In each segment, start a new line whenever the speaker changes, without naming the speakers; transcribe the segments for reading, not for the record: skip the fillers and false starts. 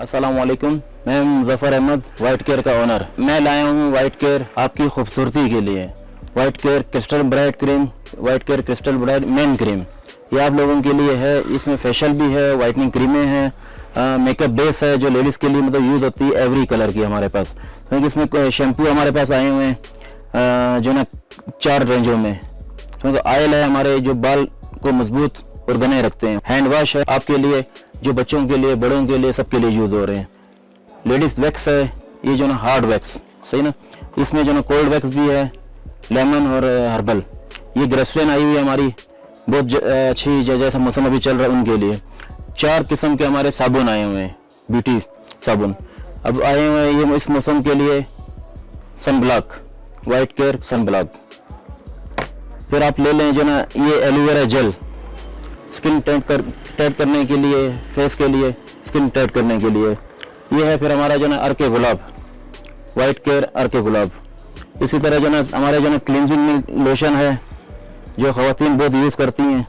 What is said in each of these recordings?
अस्सलाम वालेकुम। मैं मुज़फ़्फ़र अहमद, वाइट केयर का ओनर। मैं लाया हूँ वाइट केयर आपकी खूबसूरती के लिए। White care crystal bright cream, white care crystal bright main cream, ये आप लोगों के लिए है। इसमें फेशियल भी है, वाइटनिंग क्रीमें हैं, मेकअप बेस है जो लेडीज़ के लिए मतलब यूज़ होती है एवरी कलर की हमारे पास। क्योंकि इसमें शैम्पू हमारे पास आए हुए हैं जो ना 4 रेंजों में। क्योंकि ऑयल है हमारे जो बाल को मजबूत और घने रखते हैं। हैंड वॉश है आपके लिए, जो बच्चों के लिए, बड़ों के लिए, सबके लिए यूज़ हो रहे हैं। लेडीज़ वैक्स है, ये जो ना हार्ड वैक्स, सही ना। इसमें जो ना कोल्ड वैक्स भी है, लेमन और हर्बल। ये ग्रेसलिन आई हुई है हमारी, बहुत अच्छी, जैसा मौसम अभी चल रहा है उनके लिए। 4 किस्म के हमारे साबुन आए हुए हैं, ब्यूटी साबुन अब आए हुए हैं ये इस मौसम के लिए। Sun block, white care sun block. फिर आप ले लें जो ना ये एलोवेरा जेल, स्किन टाइट करने के लिए, फेस के लिए, स्किन टाइट करने के लिए। ये है फिर हमारा जो ना अर्के गुलाब, वाइट केयर अर्के गुलाब। इसी तरह जो ना हमारे जो ना क्लिनजिंग लोशन है जो ख़वातीन बहुत यूज़ करती हैं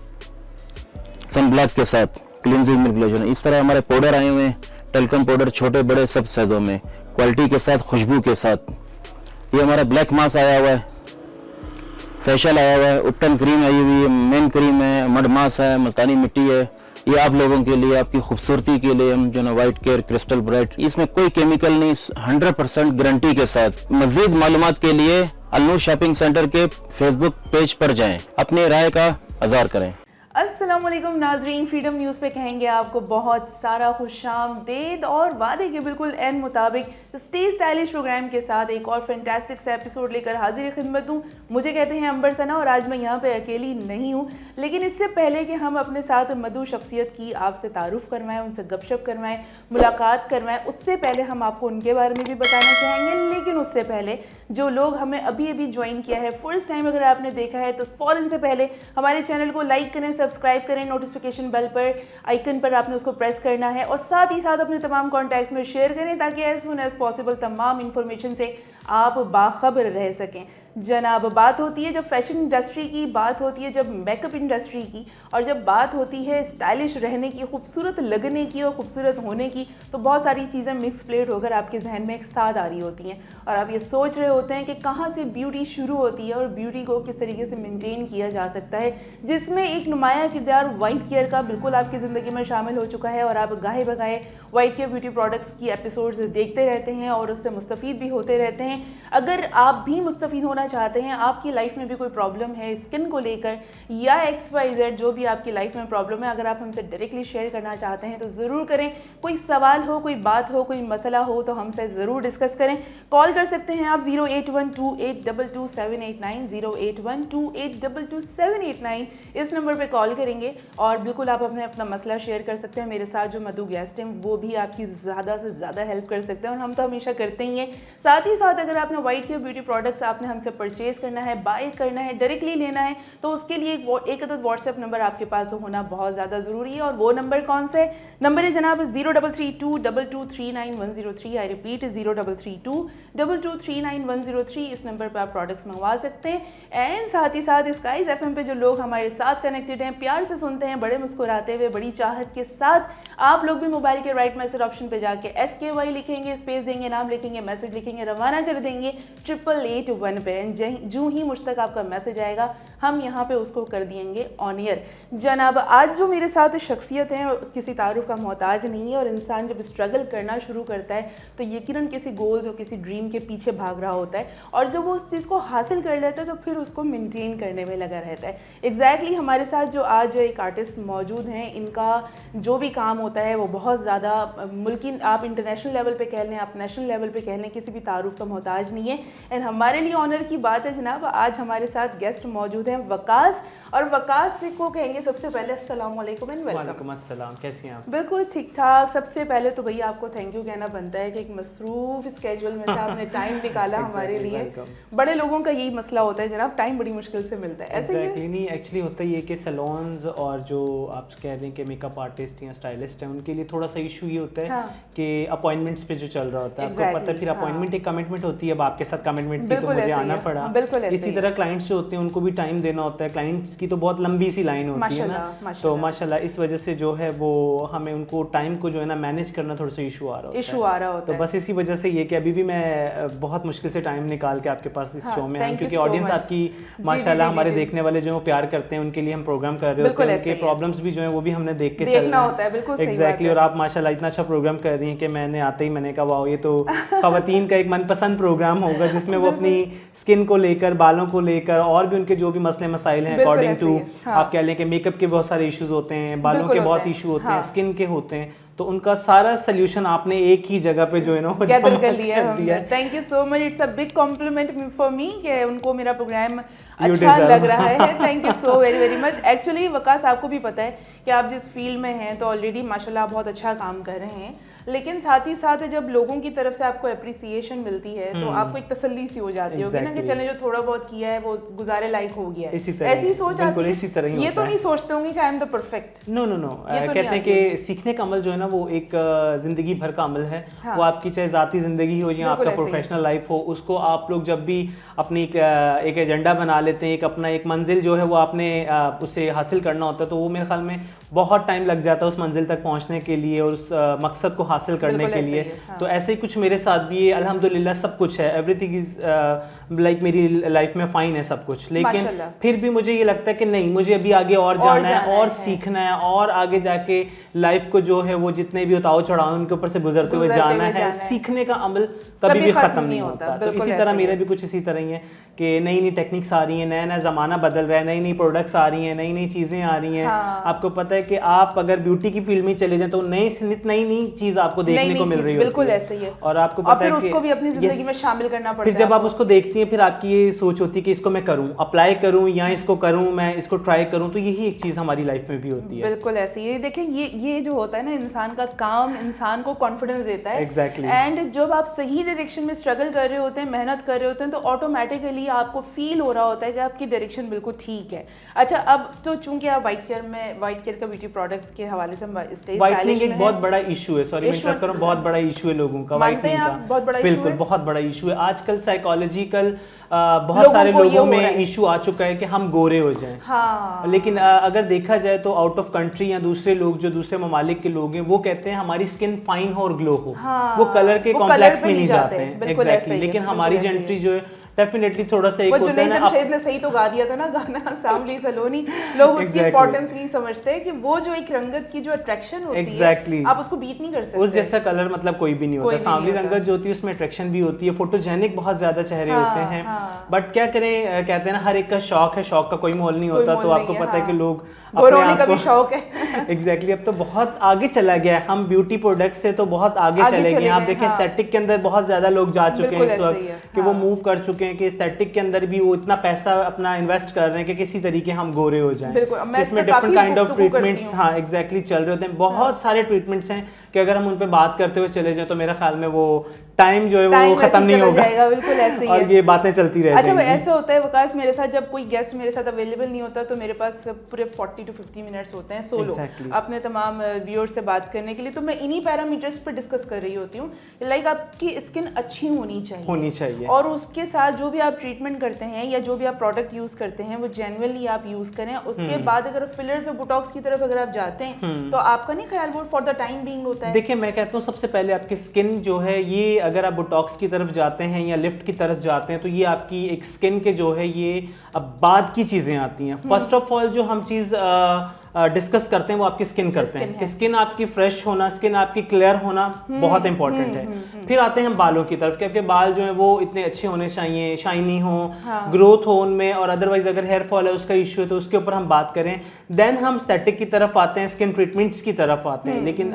सन ब्लॉक के साथ, क्लिनजिंग मिल्क लोशन। इस तरह हमारे पाउडर आए हुए हैं, टेल्कम पाउडर, छोटे बड़े सब साइज़ों में, क्वालिटी के साथ, खुशबू के साथ। ये हमारा ब्लैक मास्क आया हुआ है, फेशियल आया हुआ है, उपटन क्रीम आई हुई है, मेन क्रीम है, मड मास्क है, मुल्तानी मिट्टी है। ये आप लोगों के लिए, आपकी खूबसूरती के लिए हम जो ना वाइट केयर क्रिस्टल ब्राइट, इसमें कोई केमिकल नहीं, 100% गारंटी के साथ। मज़ीद मालूमात के लिए अलनूर शॉपिंग सेंटर के फेसबुक पेज पर जाएं, अपनी राय का इज़हार करें।
अस्सलाम वालेकुम नाजरीन, फ्रीडम न्यूज़ पे कहेंगे आपको बहुत सारा खुशामदीद और वादे के बिल्कुल एन मुताबिक स्टे स्टाइलिश प्रोग्राम के साथ एक और फैंटास्टिक सा एपिसोड लेकर हाजिर खिदमत हूँ। मुझे कहते हैं अंबर सना और आज मैं यहाँ पे अकेली नहीं हूँ। लेकिन इससे पहले कि हम अपने साथ मधु शख्सियत की आपसे तारुफ करवाएं, उनसे गपशप करवाएं, मुलाकात करवाएं, उससे पहले हम आपको उनके बारे में भी बताना चाहेंगे। लेकिन उससे पहले जो लोग हमें अभी अभी ज्वाइन किया है, फर्स्ट टाइम अगर आपने देखा है तो फ़ौरन से पहले हमारे चैनल को लाइक करें, सब्सक्राइब करें, नोटिफिकेशन बेल पर आइकन पर आपने उसको प्रेस करना है और साथ ही साथ अपने तमाम कॉन्टैक्ट्स में शेयर करें ताकि एज सुन एज पॉसिबल तमाम इंफॉर्मेशन से आप बाखबर रह सकें। जनाब, बात होती है जब फैशन इंडस्ट्री की, बात होती है जब मेकअप इंडस्ट्री की, और जब बात होती है स्टाइलिश रहने की, खूबसूरत लगने की और खूबसूरत होने की, तो बहुत सारी चीज़ें मिक्स प्लेट होकर आपके जहन में एक साथ आ रही होती हैं और आप ये सोच रहे होते हैं कि कहाँ से ब्यूटी शुरू होती है और ब्यूटी को किस तरीके से मेंटेन किया जा सकता है, जिसमें एक नुमाया किरदार वाइट केयर का बिल्कुल आपकी ज़िंदगी में शामिल हो चुका है। और आप गाहे बगाए वाइट केयर ब्यूटी प्रोडक्ट्स की एपिसोड्स देखते रहते हैं और उससे मुस्तफ़ीद भी होते रहते हैं। अगर आप भी मुस्तफ़ीद होना चाहते हैं, आपकी लाइफ में भी कोई प्रॉब्लम है स्किन को लेकर या XYZ जो भी आपकी लाइफ में प्रॉब्लम है, अगर आप हमसे डायरेक्टली शेयर करना चाहते हैं तो ज़रूर करें। कोई सवाल हो, कोई बात हो, कोई मसला हो तो हमसे ज़रूर डिस्कस करें। कॉल कर सकते हैं आप 08128222789, 08128222789 इस नंबर पर कॉल करेंगे और बिल्कुल आप अपना मसला शेयर कर सकते हैं। मेरे साथ जो मधु गेस्ट हैं वो भी आपकी ज़्यादा से ज़्यादा हेल्प कर सकते हैं और हम तो हमेशा करते ही हैं। साथ ही साथ अगर आपने वाइट केयर ब्यूटी प्रोडक्ट्स आपने हमसे परचेज करना है, बाय करना है, डायरेक्टली लेना है तो उसके लिए एक अदद व्हाट्सएप नंबर आपके पास होना बहुत ज़्यादा ज़रूरी है। और वो नंबर कौन से नंबर है जनाब? 03322239 आई रिपीट 03322239 इस नंबर पर आप प्रोडक्ट्स मंगवा सकते हैं। एंड साथ ही साथ स्काइज FM पे जो लोग हमारे साथ कनेक्टेड हैं, प्यार से सुनते हैं, बड़े मुस्कुराते हुए, बड़ी चाहत के साथ, आप लोग भी मोबाइल के राइट मैसेज ऑप्शन पे जाके SKY लिखेंगे, स्पेस देंगे, नाम लिखेंगे, मैसेज लिखेंगे, रवाना कर देंगे 8881 पे। जो ही मुझ तक आपका मैसेज आएगा हम यहाँ पे उसको कर देंगे ऑन ईयर। जनाब, आज जो मेरे साथ शख्सियत है किसी तारुफ का मोहताज नहीं है और इंसान जब स्ट्रगल करना शुरू करता है तो यकीनन किसी गोल्स और किसी ड्रीम के पीछे भाग रहा होता है और जब वो उस चीज़ को हासिल कर लेता है तो फिर उसको मेंटेन करने में लगा रहता है। एग्जैक्टली हमारे साथ जो आज एक आर्टिस्ट मौजूद हैं, इनका जो भी काम होता है वो बहुत ज़्यादा मुल्की, आप इंटरनेशनल लेवल पे कह लें, आप नेशनल लेवल पे कह लें, किसी भी तारुफ का मोहताज नहीं है। एंड हमारे लिए ऑनर की बात है जनाब, आज हमारे साथ गेस्ट मौजूद हैं वकास, और वकास को कहेंगे सबसे पहले अस्सलाम वालेकुम एंड वेलकम।
वालेकुम अस्सलाम, कैसी हैं आप?
बिल्कुल ठीक ठाक। सबसे पहले तो भैया आपको थैंक यू कहना बनता है कि एक मसरूफ स्केड्यूल में से आपने टाइम निकाला हमारे लिए। बड़े लोगों का यही मसला होता है जनाब, टाइम बड़ी मुश्किल से मिलता है। ऐसे ही
नहीं, एक्चुअली होता ही है कि सैलून्स और जो आप कह रहे हैं कि मेकअप आर्टिस्ट या स्टाइलिस्ट हैं उनके लिए थोड़ा सा इशू ये होता है कि अपॉइंटमेंट्स पे जो चल रहा होता है, आपको पता है, फिर अपॉइंटमेंट एक कमिटमेंट होती है। अब आपके साथ कमिटमेंट थी तो मुझे आना पड़ा।
बिल्कुल ऐसे
इसी
ही।
तरह क्लाइंट्स जो होते हैं उनको भी टाइम देना होता है, क्लाइंट्स की तो बहुत लंबी सी लाइन होती है ना, तो माशाल्लाह इस वजह से जो है वो हमें उनको टाइम को जो है ना मैनेज करना थोड़ा सा इशू आ रहा होता है। तो बस इसी वजह से ये कि अभी भी मैं बहुत मुश्किल से टाइम निकाल के आपके पास इस शो में आया, क्योंकि ऑडियंस आपकी माशाल्लाह हमारे देखने वाले जो प्यार करते हैं उनके लिए हम प्रोग्राम कर रहे होते हैं, उनके प्रॉब्लम्स भी जो है वो भी हमने देख के चलना
होता है। बिल्कुल
एग्जैक्टली। और आप माशाल्लाह इतना अच्छा प्रोग्राम कर रही हैं कि मैंने आते ही मैंने कहा वाओ, ये तो खवातीन का एक मनपसंद प्रोग्राम होगा जिसमें वो अपनी स्किन को लेकर, बालों को लेकर और भी उनके जो भी मसले मसाइल हैं अकॉर्डिंग टू आप कह लें कि मेकअप के बहुत सारे इश्यूज होते हैं, बालों के बहुत इशू होते हैं, स्किन के होते हैं, तो उनका सारा सोल्यूशन आपने एक ही जगह पे जो है ना
गैदर कर लिया है। Thank you so much, it's a big complement for me कि उनको मेरा प्रोग्राम अच्छा लग रहा है। Thank you so very very much. Actually Waqas आपको भी पता है कि आप जिस फील्ड में हैं तो ऑलरेडी माशाल्लाह बहुत अच्छा काम कर रहे हैं, लेकिन साथ ही साथ जब लोगों की तरफ से आपको अप्रिसिएशन मिलती है तो आपको एक तसल्ली सी हो जाती होगी ना कि चले जो थोड़ा बहुत किया है वो गुजारे लायक हो गया है, ऐसी सोच आती है। ये तो नहीं सोचते होंगे कि I am the perfect.
No कहते हैं कि सीखने का अमल जो है ना वो एक जिंदगी भर का अमल है। वो आपकी चाहे जाती जिंदगी हो या आपका प्रोफेशनल लाइफ हो, उसको आप लोग जब भी अपनी एक एजेंडा बना लेते हैं, एक अपना एक मंजिल जो है वो आपने उसे हासिल करना होता है, तो वो मेरे ख्याल में बहुत टाइम लग जाता है उस मंजिल तक पहुंचने के लिए और उस मकसद को हासिल करने के लिए। तो ऐसे ही कुछ मेरे साथ भी है, अल्हम्दुलिल्लाह सब कुछ है, एवरीथिंग इज लाइक मेरी लाइफ में फाइन है सब कुछ, लेकिन फिर भी मुझे ये लगता है कि नहीं, मुझे अभी आगे और जाना है और सीखना है और आगे जाके लाइफ को जो है वो जितने भी उतार चढ़ाव उनके ऊपर से गुजरते हुए जाना है। सीखने का अमल कभी भी खत्म नहीं होता। तो इसी तरह मेरा भी कुछ इसी तरह ही है कि नई नई टेक्निक्स आ रही हैं, नया नया ज़माना बदल रहा है, नई नई प्रोडक्ट्स आ रही हैं, नई नई चीज़ें आ रही हैं। आपको पता है कि आप अगर ब्यूटी की फील्ड में चले जाएं तो नई नई चीज़ आपको देखने को मिल रही है।
बिल्कुल ऐसे ही है।
और आपको पता है कि
उसको भी अपनी जिंदगी में शामिल करना पड़ता है।
फिर जब आप उसको देखती हैं फिर आपकी ये सोच होती है कि इसको मैं करूं, अप्लाई करूं या इसको करूं, मैं इसको ट्राई करूं, तो यही एक चीज़ हमारी लाइफ में भी होती है।
बिल्कुल ऐसे ही। देखिए ये जो होता है ना, इंसान का काम इंसान को कॉन्फिडेंस देता है।
एग्जैक्टली।
एंड जब आप सही डायरेक्शन में स्ट्रगल कर रहे होते हैं, मेहनत कर रहे होते हैं, तो ऑटोमेटिकली आपको फील हो रहा होता है कि आपकी डायरेक्शन बिल्कुल ठीक है। अच्छा, अब तो चूंकि आप वाइट केयर का ब्यूटी प्रोडक्ट्स के हवाले से
व्हाइटनिंग एक बहुत बड़ा इशू है, सॉरी मैं इंटरप्ट कर रहा हूं, बहुत बड़ा इशू है लोगों का व्हाइटनिंग का।
बहुत बड़ा
बिल्कुल बहुत बड़ा इशू है आजकल। साइकोलॉजिकल बहुत सारे लोगों में इशू आ चुका है कि हम गोरे हो जाएं।
हाँ।
लेकिन अगर देखा जाए तो आउट ऑफ कंट्री या दूसरे लोग जो दूसरे ममालिक के लोग हैं वो कहते हैं हमारी स्किन फाइन हो और ग्लो हो।
हाँ।
वो कलर के कॉम्प्लेक्स में नहीं जाते हैं। एग्जैक्टली। लेकिन हमारी जेंट्री जो है डेफिनेटली थोड़ा सा एक होता है ना,
जमशेद ने सही तो गा दिया था ना गाना सांवली सलोनी, लोग उसकी इंपॉर्टेंस नहीं समझते कि वो जो एक रंगत की जो अट्रैक्शन होती है आप उसको बीट नहीं कर सकते।
उस जैसा कलर मतलब कोई भी नहीं होता। सांवली रंगत जो होती है उसमें अट्रैक्शन भी होती है, फोटोजेनिक बहुत ज्यादा चेहरे होते हैं। बट क्या करें, कहते हैं ना हर एक का शौक है, शौक का कोई मोल नहीं होता। तो आपको पता है कि लोग
अपने आप को शौक है।
एग्जैक्टली। अब तो बहुत आगे चला गया है, हम ब्यूटी प्रोडक्ट से तो बहुत आगे चले गए। आप देखें एस्थेटिक के अंदर बहुत ज्यादा लोग जा चुके हैं इस वक्त कि वो मूव कर चुके हैं कि एस्थेटिक के अंदर भी वो इतना पैसा अपना इन्वेस्ट कर रहे हैं कि किसी तरीके हम गोरे हो जाएं। इसमें डिफरेंट काइंड ऑफ ट्रीटमेंट्स हाँ एग्जैक्टली चल रहे होते हैं। बहुत सारे ट्रीटमेंट्स हैं कि अगर हम उन पे बात करते हुए चले जाएं तो मेरा ख्याल में वो टाइम जो है वो खत्म नहीं होगा।
बिल्कुल ऐसे ही
और ये बातें चलती रहेंगी।
अच्छा, ऐसा होता है वकास, मेरे साथ जब कोई गेस्ट मेरे साथ अवेलेबल नहीं होता तो मेरे पास पूरे 40 to 50 मिनट्स होते हैं सोलो अपने तमाम व्यूअर्स से बात करने के लिए। तो मैं इन्हीं पैरामीटर्स पर डिस्कस कर रही होती हूँ, लाइक आपकी स्किन अच्छी होनी चाहिए और उसके साथ जो भी आप ट्रीटमेंट करते हैं या जो भी आप प्रोडक्ट यूज करते हैं वो जेन्युइनली आप यूज करें। उसके बाद अगर फिलर्स और बोटॉक्स की तरफ अगर आप जाते हैं तो आपका नहीं ख्याल वो फॉर द टाइम बीइंग होता है।
देखिए मैं कहता हूँ सबसे पहले आपकी स्किन जो है ये अगर आप बोटॉक्स की तरफ जाते हैं या लिफ्ट की तरफ जाते हैं तो ये आपकी एक स्किन के जो है ये अब बाद की चीजें आती हैं। फर्स्ट ऑफ ऑल जो हम चीज डिस्कस करते हैं वो आपकी स्किन करते हैं कि स्किन आपकी फ्रेश होना, स्किन आपकी क्लियर होना बहुत इंपॉर्टेंट है। फिर आते हैं बालों की तरफ कि आपके बाल जो है वो इतने अच्छे होने चाहिए, शाइनी हो, ग्रोथ हो उनमें, और अदरवाइज अगर हेयर फॉल है उसका इश्यू है तो उसके ऊपर हम बात करें। देन हम एस्थेटिक की तरफ आते हैं, स्किन ट्रीटमेंट्स की तरफ आते हैं। लेकिन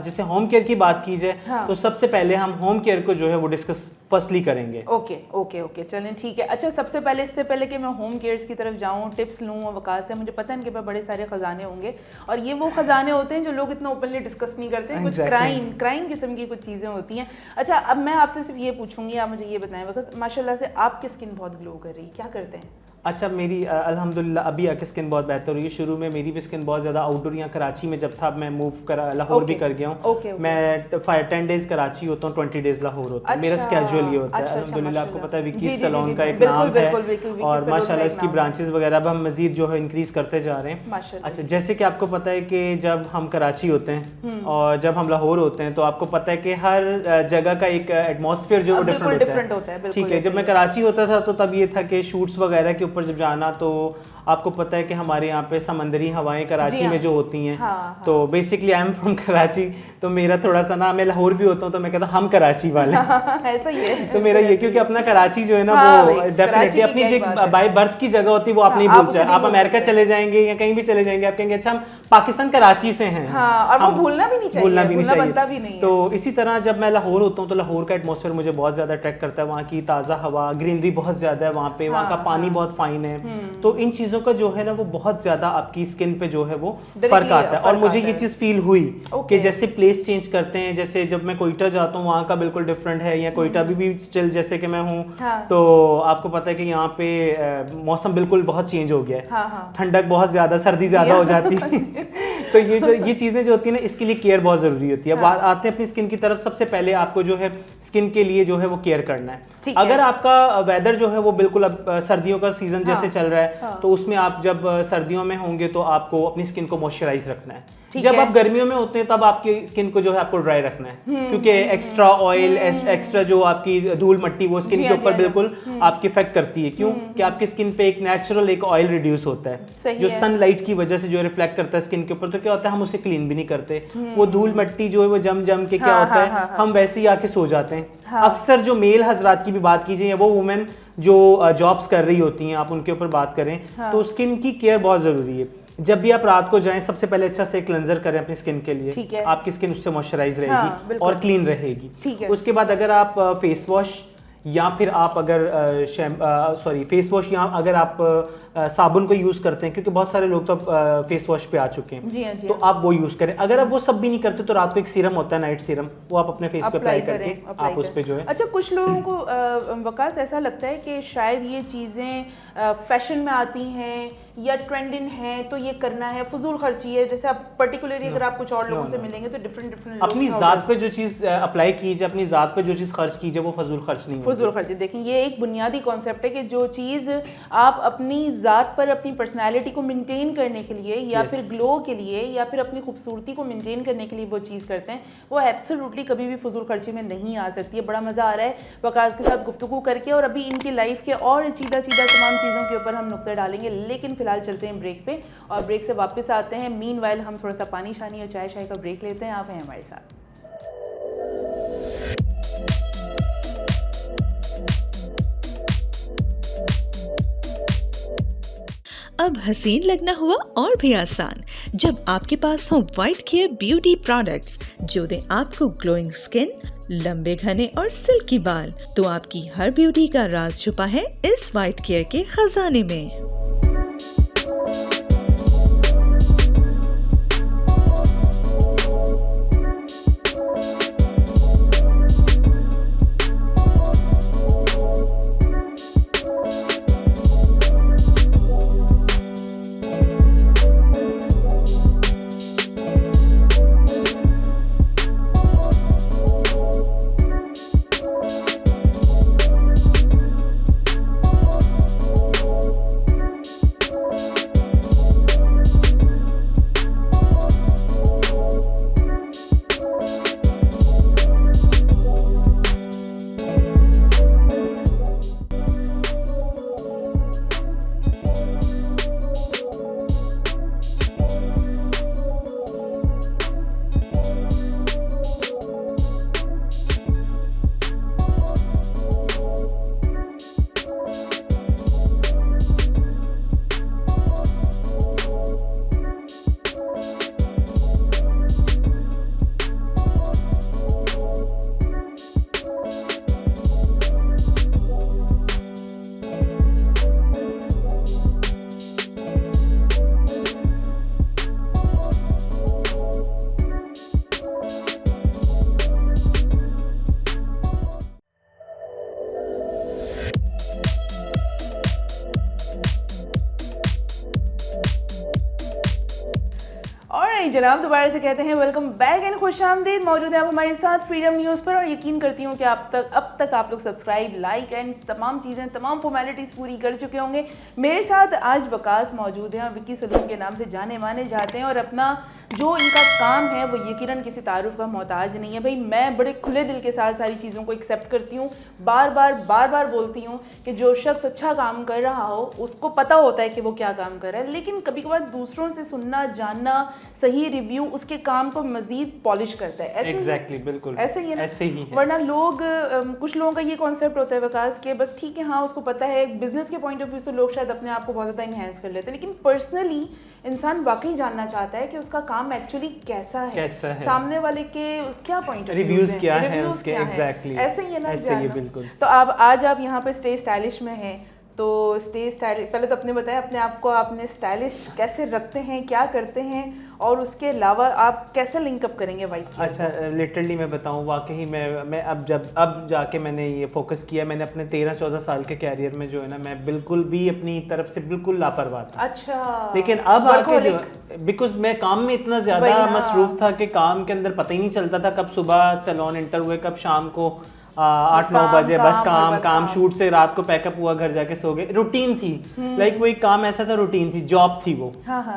जैसे होम केयर की बात की जाए तो सबसे पहले हम होम केयर को जो है वो डिस्कस फर्स्टली करेंगे।
ओके चलें ठीक है। अच्छा, सबसे पहले इससे पहले कि मैं होम केयर्स की तरफ जाऊं, टिप्स लूं वकास से, मुझे पता है इनके पास बड़े सारे खजाने होंगे और ये वो खजाने होते हैं जो लोग इतना ओपनली डिस्कस नहीं करते। कुछ क्राइम किस्म की कुछ चीज़ें होती हैं। अच्छा, अब मैं आपसे सिर्फ ये पूछूंगी, आप मुझे ये बताएं वकास, माशाल्लाह से आपकी स्किन बहुत ग्लो कर रही है, क्या करते हैं?
अच्छा, मेरी अल्हम्दुलिल्लाह अभी आके स्किन बहुत बेहतर हुई है। शुरू में मेरी भी स्किन बहुत ज़्यादा आउटडोर, यहाँ कराची में जब था, मैं मूव करा लाहौर भी कर गया हूँ। मैं 10 डेज कराची होता हूँ, 20 डेज लाहौर होता है। मेरा स्केड्यूल ये होता है अल्हम्दुलिल्लाह। आपको पता है विकीज़ सैलून का एक नाम है और माशाल्लाह इसकी ब्रांचेस वगैरह अब हम मजीद जो है इंक्रीज करते जा रहे हैं। अच्छा, जैसे कि आपको पता है कि जब हम कराची होते हैं और जब हम लाहौर होते हैं तो आपको पता है कि हर जगह का एक एटमॉस्फेयर जो डिफरेंट होता है। ठीक है, जब मैं कराची होता था तो तब ये था कि शूट्स वगैरह के ऊपर जब जाना तो आपको पता है कि हमारे यहाँ पे समंदरी हवाएं कराची में जो होती हैं, तो basically I am from Karachi, तो मेरा थोड़ा सा ना, मैं लाहौर भी होता हूँ तो मैं कहता हूँ हम कराची वाले
ऐसा ही है।
तो मेरा ये, क्योंकि अपना कराची जो है ना वो डेफिनेटली अपनी जो बाय बर्थ की जगह होती है वो आप नहीं भूल जाए। आप अमेरिका चले जाएंगे या कहीं भी चले जाएंगे, आप कहेंगे अच्छा हम पाकिस्तान कराची से हैं,
और वो भूलना भी नहीं चाहिए।
तो इसी तरह जब मैं लाहौर होता हूँ तो लाहौर का एटमॉस्फेयर मुझे बहुत ज्यादा अट्रैक्ट करता है। वहाँ की ताज़ा हवा, ग्रीनरी बहुत ज्यादा है वहाँ पे, वहाँ का पानी बहुत फाइन है, तो इन चीज़ों का जो है ना वो बहुत ज्यादा आपकी स्किन पे जो है वो फर्क आता है। और मुझे ये चीज़ फील हुई कि जैसे प्लेस चेंज करते हैं, जैसे जब मैं कोयटा जाता हूँ वहाँ का बिल्कुल डिफरेंट है, या कोयटा भी स्टिल जैसे कि मैं हूँ, तो आपको पता है कि यहाँ पे मौसम बिल्कुल बहुत चेंज हो गया है। ठंडक बहुत ज्यादा, सर्दी ज्यादा हो जाती है। तो ये चीजें जो होती है ना, इसके लिए केयर बहुत जरूरी होती है। अब आते हैं अपनी स्किन की तरफ। सबसे पहले आपको जो है स्किन के लिए जो है वो केयर करना है। अगर आपका वेदर जो है वो बिल्कुल, अब सर्दियों का सीजन जैसे चल रहा है, तो उसमें आप जब सर्दियों में होंगे तो आपको अपनी स्किन को मॉइस्चराइज रखना है। जब आप गर्मियों में होते हैं तब आपकी स्किन को जो है आपको ड्राई रखना है, क्योंकि एक्स्ट्रा ऑयल, एक्स्ट्रा जो आपकी धूल मट्टी वो स्किन के ऊपर बिल्कुल आपकी इफेक्ट करती है। क्यों कि आपकी स्किन पे एक नेचुरल एक ऑयल रिड्यूस होता है जो सनलाइट की वजह से जो रिफ्लेक्ट करता है स्किन के ऊपर। तो क्या होता है, हम उसे क्लीन भी नहीं करते, वो धूल मट्टी जो है वो जम के क्या होता है, हम वैसे ही आके सो जाते हैं। अक्सर जो मेल हजरात की भी बात कीजिए या वो वुमेन जो जॉब्स कर रही होती हैं, आप उनके ऊपर बात करें, तो स्किन की केयर बहुत जरूरी है। जब भी आप रात को जाएं सबसे पहले अच्छा से क्लेंजर करें अपनी स्किन के लिए, आपकी स्किन उससे मॉइस्चराइज रहेगी और क्लीन रहेगी। उसके बाद अगर आप फेस वॉश या फिर आप अगर फेस वॉश या अगर आप साबुन को यूज करते हैं, क्योंकि बहुत सारे लोग तो फेस वॉश पे आ चुके हैं, तो आप वो यूज करें। अगर आप वो सब भी नहीं करते तो रात को एक सीरम होता है, नाइट सीरम, वो आप अपने फेस पे अप्लाई करके आप उस पे जो है।
अच्छा, कुछ लोगों को वकास ऐसा लगता है कि शायद ये चीजें फैशन में आती हैं या ट्रेंडिंग है तो ये करना है, फजूल खर्ची है। जैसे आप पर्टिकुलरली अगर आप कुछ और लोगों से मिलेंगे तो डिफरेंट
अपनी जात पे जो चीज अप्लाई कीजिए, अपनी जात पे जो चीज खर्च कीजिए, वो फजूल खर्च नहीं,
फजूल खर्ची। देखिए, ये एक बुनियादी कॉन्सेप्ट है कि जो चीज़ आप अपनी ज़ात पर अपनी पर्सनैलिटी को मेंटेन करने के लिए या फिर ग्लो के लिए या फिर अपनी खूबसूरती को मेंटेन करने के लिए वो चीज़ करते हैं, वो एब्सोल्युटली कभी भी फजूल खर्ची में नहीं आ सकती है। बड़ा मज़ा आ रहा है वकास के साथ गुफ्तगू करके, और अभी इनकी लाइफ के और चीज़ा तमाम चीज़ों के ऊपर हम नुक्ते डालेंगे, लेकिन फ़िलहाल चलते हैं ब्रेक पे और ब्रेक से वापस आते हैं। मीनवाइल हम थोड़ा सा पानी शानी और चाय शाय का ब्रेक लेते हैं। आप हैं हमारे साथ।
अब हसीन लगना हुआ और भी आसान जब आपके पास हो व्हाइट केयर ब्यूटी प्रोडक्ट्स जो दें आपको ग्लोइंग स्किन, लंबे घने और सिल्की बाल। तो आपकी हर ब्यूटी का राज छुपा है इस व्हाइट केयर के खजाने में।
ऑलराइट जनाब, दोबारा से कहते हैं वेलकम बैक एंड खुशामदीद। मौजूद है आप हमारे साथ फ्रीडम न्यूज़ पर और यकीन करती हूँ कि अब तक आप लोग सब्सक्राइब, लाइक एंड तमाम चीज़ें, तमाम फॉर्मेलिटीज़ पूरी कर चुके होंगे। मेरे साथ आज वकास मौजूद हैं, विक्की सलून के नाम से जाने माने जाते हैं और अपना जो इनका काम है वो यकीनन किसी तारुफ का मोहताज नहीं है। भाई मैं बड़े खुले दिल के साथ सारी चीज़ों को एक्सेप्ट करती हूँ, बार बार बोलती हूँ कि जो शख्स अच्छा काम कर रहा हो उसको पता होता है कि वो क्या काम कर रहा है, लेकिन कभी कभार दूसरों से सुनना, जानना, सही रिव्यू उसके काम को मजीद पॉलिश करता है।
एग्जैक्टली बिल्कुल
ऐसे ही है ना?
ऐसे ही है।
वरना लोग कुछ लोगों का ये कॉन्सेप्ट होता है वकास के बस ठीक है, हाँ उसको पता है। बिजनेस के पॉइंट ऑफ व्यू से लोग शायद अपने आप को बहुत ज़्यादा इन्हेंस कर लेते हैं, लेकिन पर्सनली इंसान वाकई जानना चाहता है कि उसका काम एक्चुअली कैसा है, सामने वाले के क्या पॉइंट ऑफ
रिव्यूज क्या है उसके। एग्जैक्टली
ऐसे ही है ना?
ऐसे ही बिल्कुल।
तो अब आज आप यहाँ पे स्टे स्टाइलिश में हैं, तो स्टे स्टाइलिश पहले तो अपने बताएं अपने आप को, आपने स्टाइलिश कैसे रखते हैं, क्या करते हैं, और उसके अलावा आप कैसे लिंकअप करेंगे वाइट?
अच्छा लिटरली मैं बताऊं, वाकई मैं अब जाके मैंने ये फोकस किया। मैंने अपने 13-14 साल के कैरियर में जो है ना, मैं बिल्कुल भी अपनी तरफ से बिल्कुल लापरवाह था।
अच्छा।
लेकिन अब आके जो बिकॉज मैं काम में इतना ज्यादा मसरूफ था कि काम के अंदर पता ही नहीं चलता था कब सुबह सैलून एंटर हुए, कब शाम को 8-9 बजे बस काम शूट से रात को पैकअप हुआ, घर जाके सो गए। रूटीन थी, लाइक वो एक काम ऐसा था, रूटीन थी, जॉब थी वो।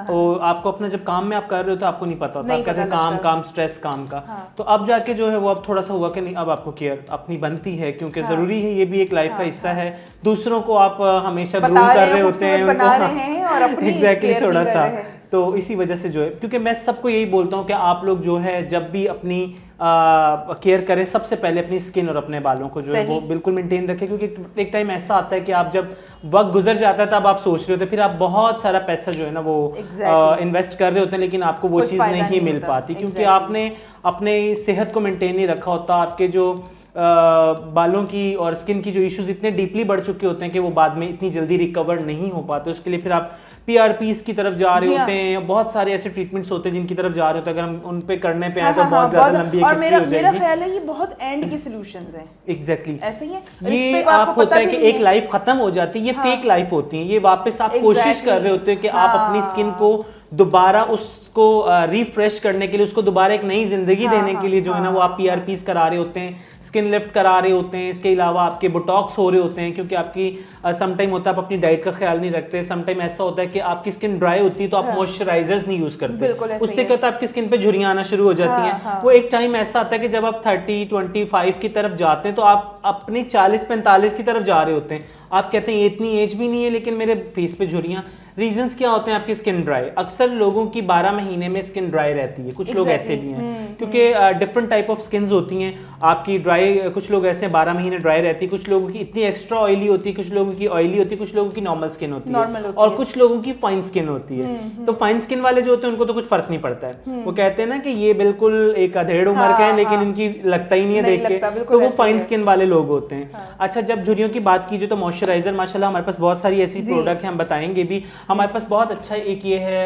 तो आपको अपना जब काम में आप कर रहे हो तो आपको नहीं पता होता, आप कहते हैं काम स्ट्रेस काम का। तो अब जाके जो है वो अब थोड़ा सा हुआ कि नहीं, अब आपको केयर अपनी बनती है, क्योंकि जरूरी है, ये भी एक लाइफ का हिस्सा है। दूसरों को आप हमेशा ग्रूम कर रहे होते हैं उनको, एग्जैक्टली थोड़ा सा। तो इसी वजह से जो है, क्योंकि मैं सबको यही बोलता हूँ कि आप लोग जो है जब भी अपनी केयर करें, सबसे पहले अपनी स्किन और अपने बालों को जो है वो बिल्कुल मेंटेन रखें, क्योंकि एक टाइम ऐसा आता है कि आप जब वक्त गुजर जाता है तब आप सोच रहे होते हैं, फिर आप बहुत सारा पैसा जो है ना वो इन्वेस्ट कर रहे होते हैं, लेकिन आपको वो चीज़ नहीं मिल पाती, क्योंकि आपने अपने सेहत को मेंटेन नहीं रखा होता। आपके जो बालों की और स्किन की जो इश्यूज इतने डीपली बढ़ चुके होते हैं कि वो बाद में इतनी जल्दी रिकवर नहीं हो पाते। उसके लिए फिर आप PRPs की तरफ जा रहे होते हैं, बहुत सारे ऐसे ट्रीटमेंट्स होते हैं जिनकी तरफ जा रहे होते हैं। अगर हम उन पे करने पे आए तो बहुत ज्यादा लंबी एक हिस्ट्री हो जाएगी।
मेरा ख्याल है ये बहुत एंड के सॉल्यूशंस हैं।
एग्जैक्टली
ऐसे ही है।
ये आप होता है कि एक लाइफ खत्म हो जाती है, ये फेक लाइफ होती है। ये वापस आप कोशिश कर रहे होते हैं कि आप अपनी स्किन को दोबारा उसको रिफ्रेश करने के लिए, उसको दोबारा एक नई जिंदगी देने के लिए जो है ना वो आप PRPs करा रहे होते हैं, स्किन लिफ्ट करा रहे होते हैं। इसके अलावा आपके बोटॉक्स हो रहे होते हैं, क्योंकि आपकी समटाइम होता है आप अपनी डाइट का ख्याल नहीं रखते। समटाइम ऐसा होता है कि आपकी स्किन ड्राई होती है तो आप मॉइस्चराइजर्स नहीं यूज करते, उससे क्या होता है आपकी स्किन पे झुर्रियां आना शुरू हो जाती हैं। वो एक टाइम ऐसा आता है कि जब आप 30-25 की तरफ जाते हैं तो आप अपनी 40-45 की तरफ जा रहे होते हैं। आप कहते हैं ये इतनी एज भी नहीं है लेकिन मेरे फेस पे झुर्रियां। रीजंस क्या होते हैं? आपकी स्किन ड्राई। अक्सर लोगों की 12 महीने में स्किन ड्राई रहती है, कुछ लोग ऐसे भी हैं, क्योंकि डिफरेंट टाइप ऑफ स्किन्स होती हैं। आपकी ड्राई, कुछ लोग ऐसे 12 महीने ड्राई रहती है, कुछ लोगों की इतनी एक्स्ट्रा ऑयली होती है, कुछ लोगों की ऑयली होती है, कुछ लोगों की नॉर्मल स्किन होती है, और कुछ लोगों की फाइन स्किन होती है। तो फाइन स्किन वाले जो होते हैं उनको तो कुछ फर्क नहीं पड़ता है, वो कहते हैं ना कि ये बिल्कुल एक अधेड़ उम्र का है लेकिन इनकी लगता ही नहीं है देख के, तो वो फाइन स्किन वाले लोग होते हैं। अच्छा, जब झुर्रियों की बात कीजिए तो मॉइस्चराइजर माशाल्लाह हमारे पास बहुत सारी ऐसी प्रोडक्ट है, हम बताएंगे भी। हमारे पास बहुत अच्छा एक ये है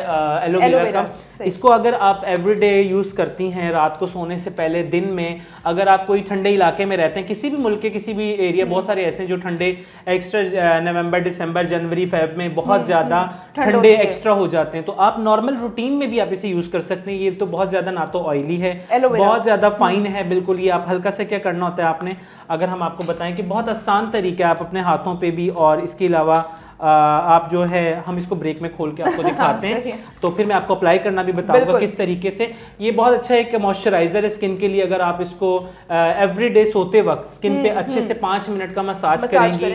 एलोवेरा का। इसको अगर आप एवरीडे यूज करती हैं, रात को सोने से पहले, दिन में, अगर आप कोई ठंडे इलाके में रहते हैं, किसी भी मुल्क के किसी भी एरिया, बहुत सारे ऐसे हैं जो ठंडे एक्स्ट्रा नवंबर, दिसंबर, जनवरी, फेब में बहुत ज्यादा ठंडे एक्स्ट्रा हो जाते हैं, तो आप नॉर्मल रूटीन में भी आप इसे यूज कर सकते हैं। ये तो बहुत ज्यादा ना तो ऑयली है, बहुत ज्यादा फाइन है, बिल्कुल। ये आप हल्का से क्या करना होता है आपने, अगर हम आपको बताएं कि बहुत आसान तरीका है, आप अपने हाथों पे भी, और इसके अलावा आप जो है, हम इसको ब्रेक में खोल के आपको दिखाते हैं तो फिर मैं आपको अप्लाई करना भी बताऊंगा किस तरीके से। ये बहुत अच्छा एक मॉइस्चराइजर है स्किन के लिए। अगर आप इसको एवरीडे सोते वक्त स्किन पे अच्छे से 5 मिनट का मसाज करेंगी,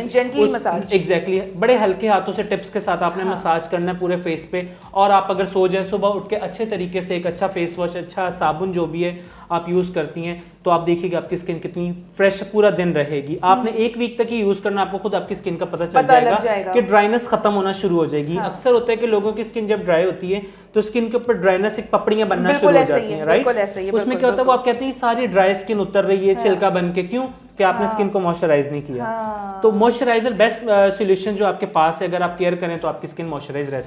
एग्जैक्टली, बड़े हल्के हाथों से टिप्स के साथ आपने मसाज करना है पूरे फेस पे, और आप अगर सो जाए सुबह उठ के अच्छे तरीके से एक अच्छा फेस वॉश, अच्छा साबुन जो भी है आप यूज करती हैं, तो आप देखिएगा आपकी स्किन कितनी फ्रेश पूरा दिन रहेगी। आपने 1 वीक तक ही यूज करना, आपको खुद आपकी स्किन का पता चल जाएगा कि ड्राइनेस खत्म होना शुरू हो जाएगी। अक्सर होता है कि लोगों की स्किन जब ड्राई होती है तो स्किन के ऊपर ड्राइनेस, एक पपड़ियां बनना शुरू हो जाती हैं, राइट? उसमें क्या होता है, वो आप कहते हैं सारी ड्राई स्किन उतर रही है छिलका बन के, क्यों? कि आपने स्किन को मॉइस्चराइज नहीं किया। तो मॉइस्चराइजर बेस्ट सॉल्यूशन जो आपके पास है, अगर आप केयर करें तो आपकी स्किन मॉइस्चराइज रह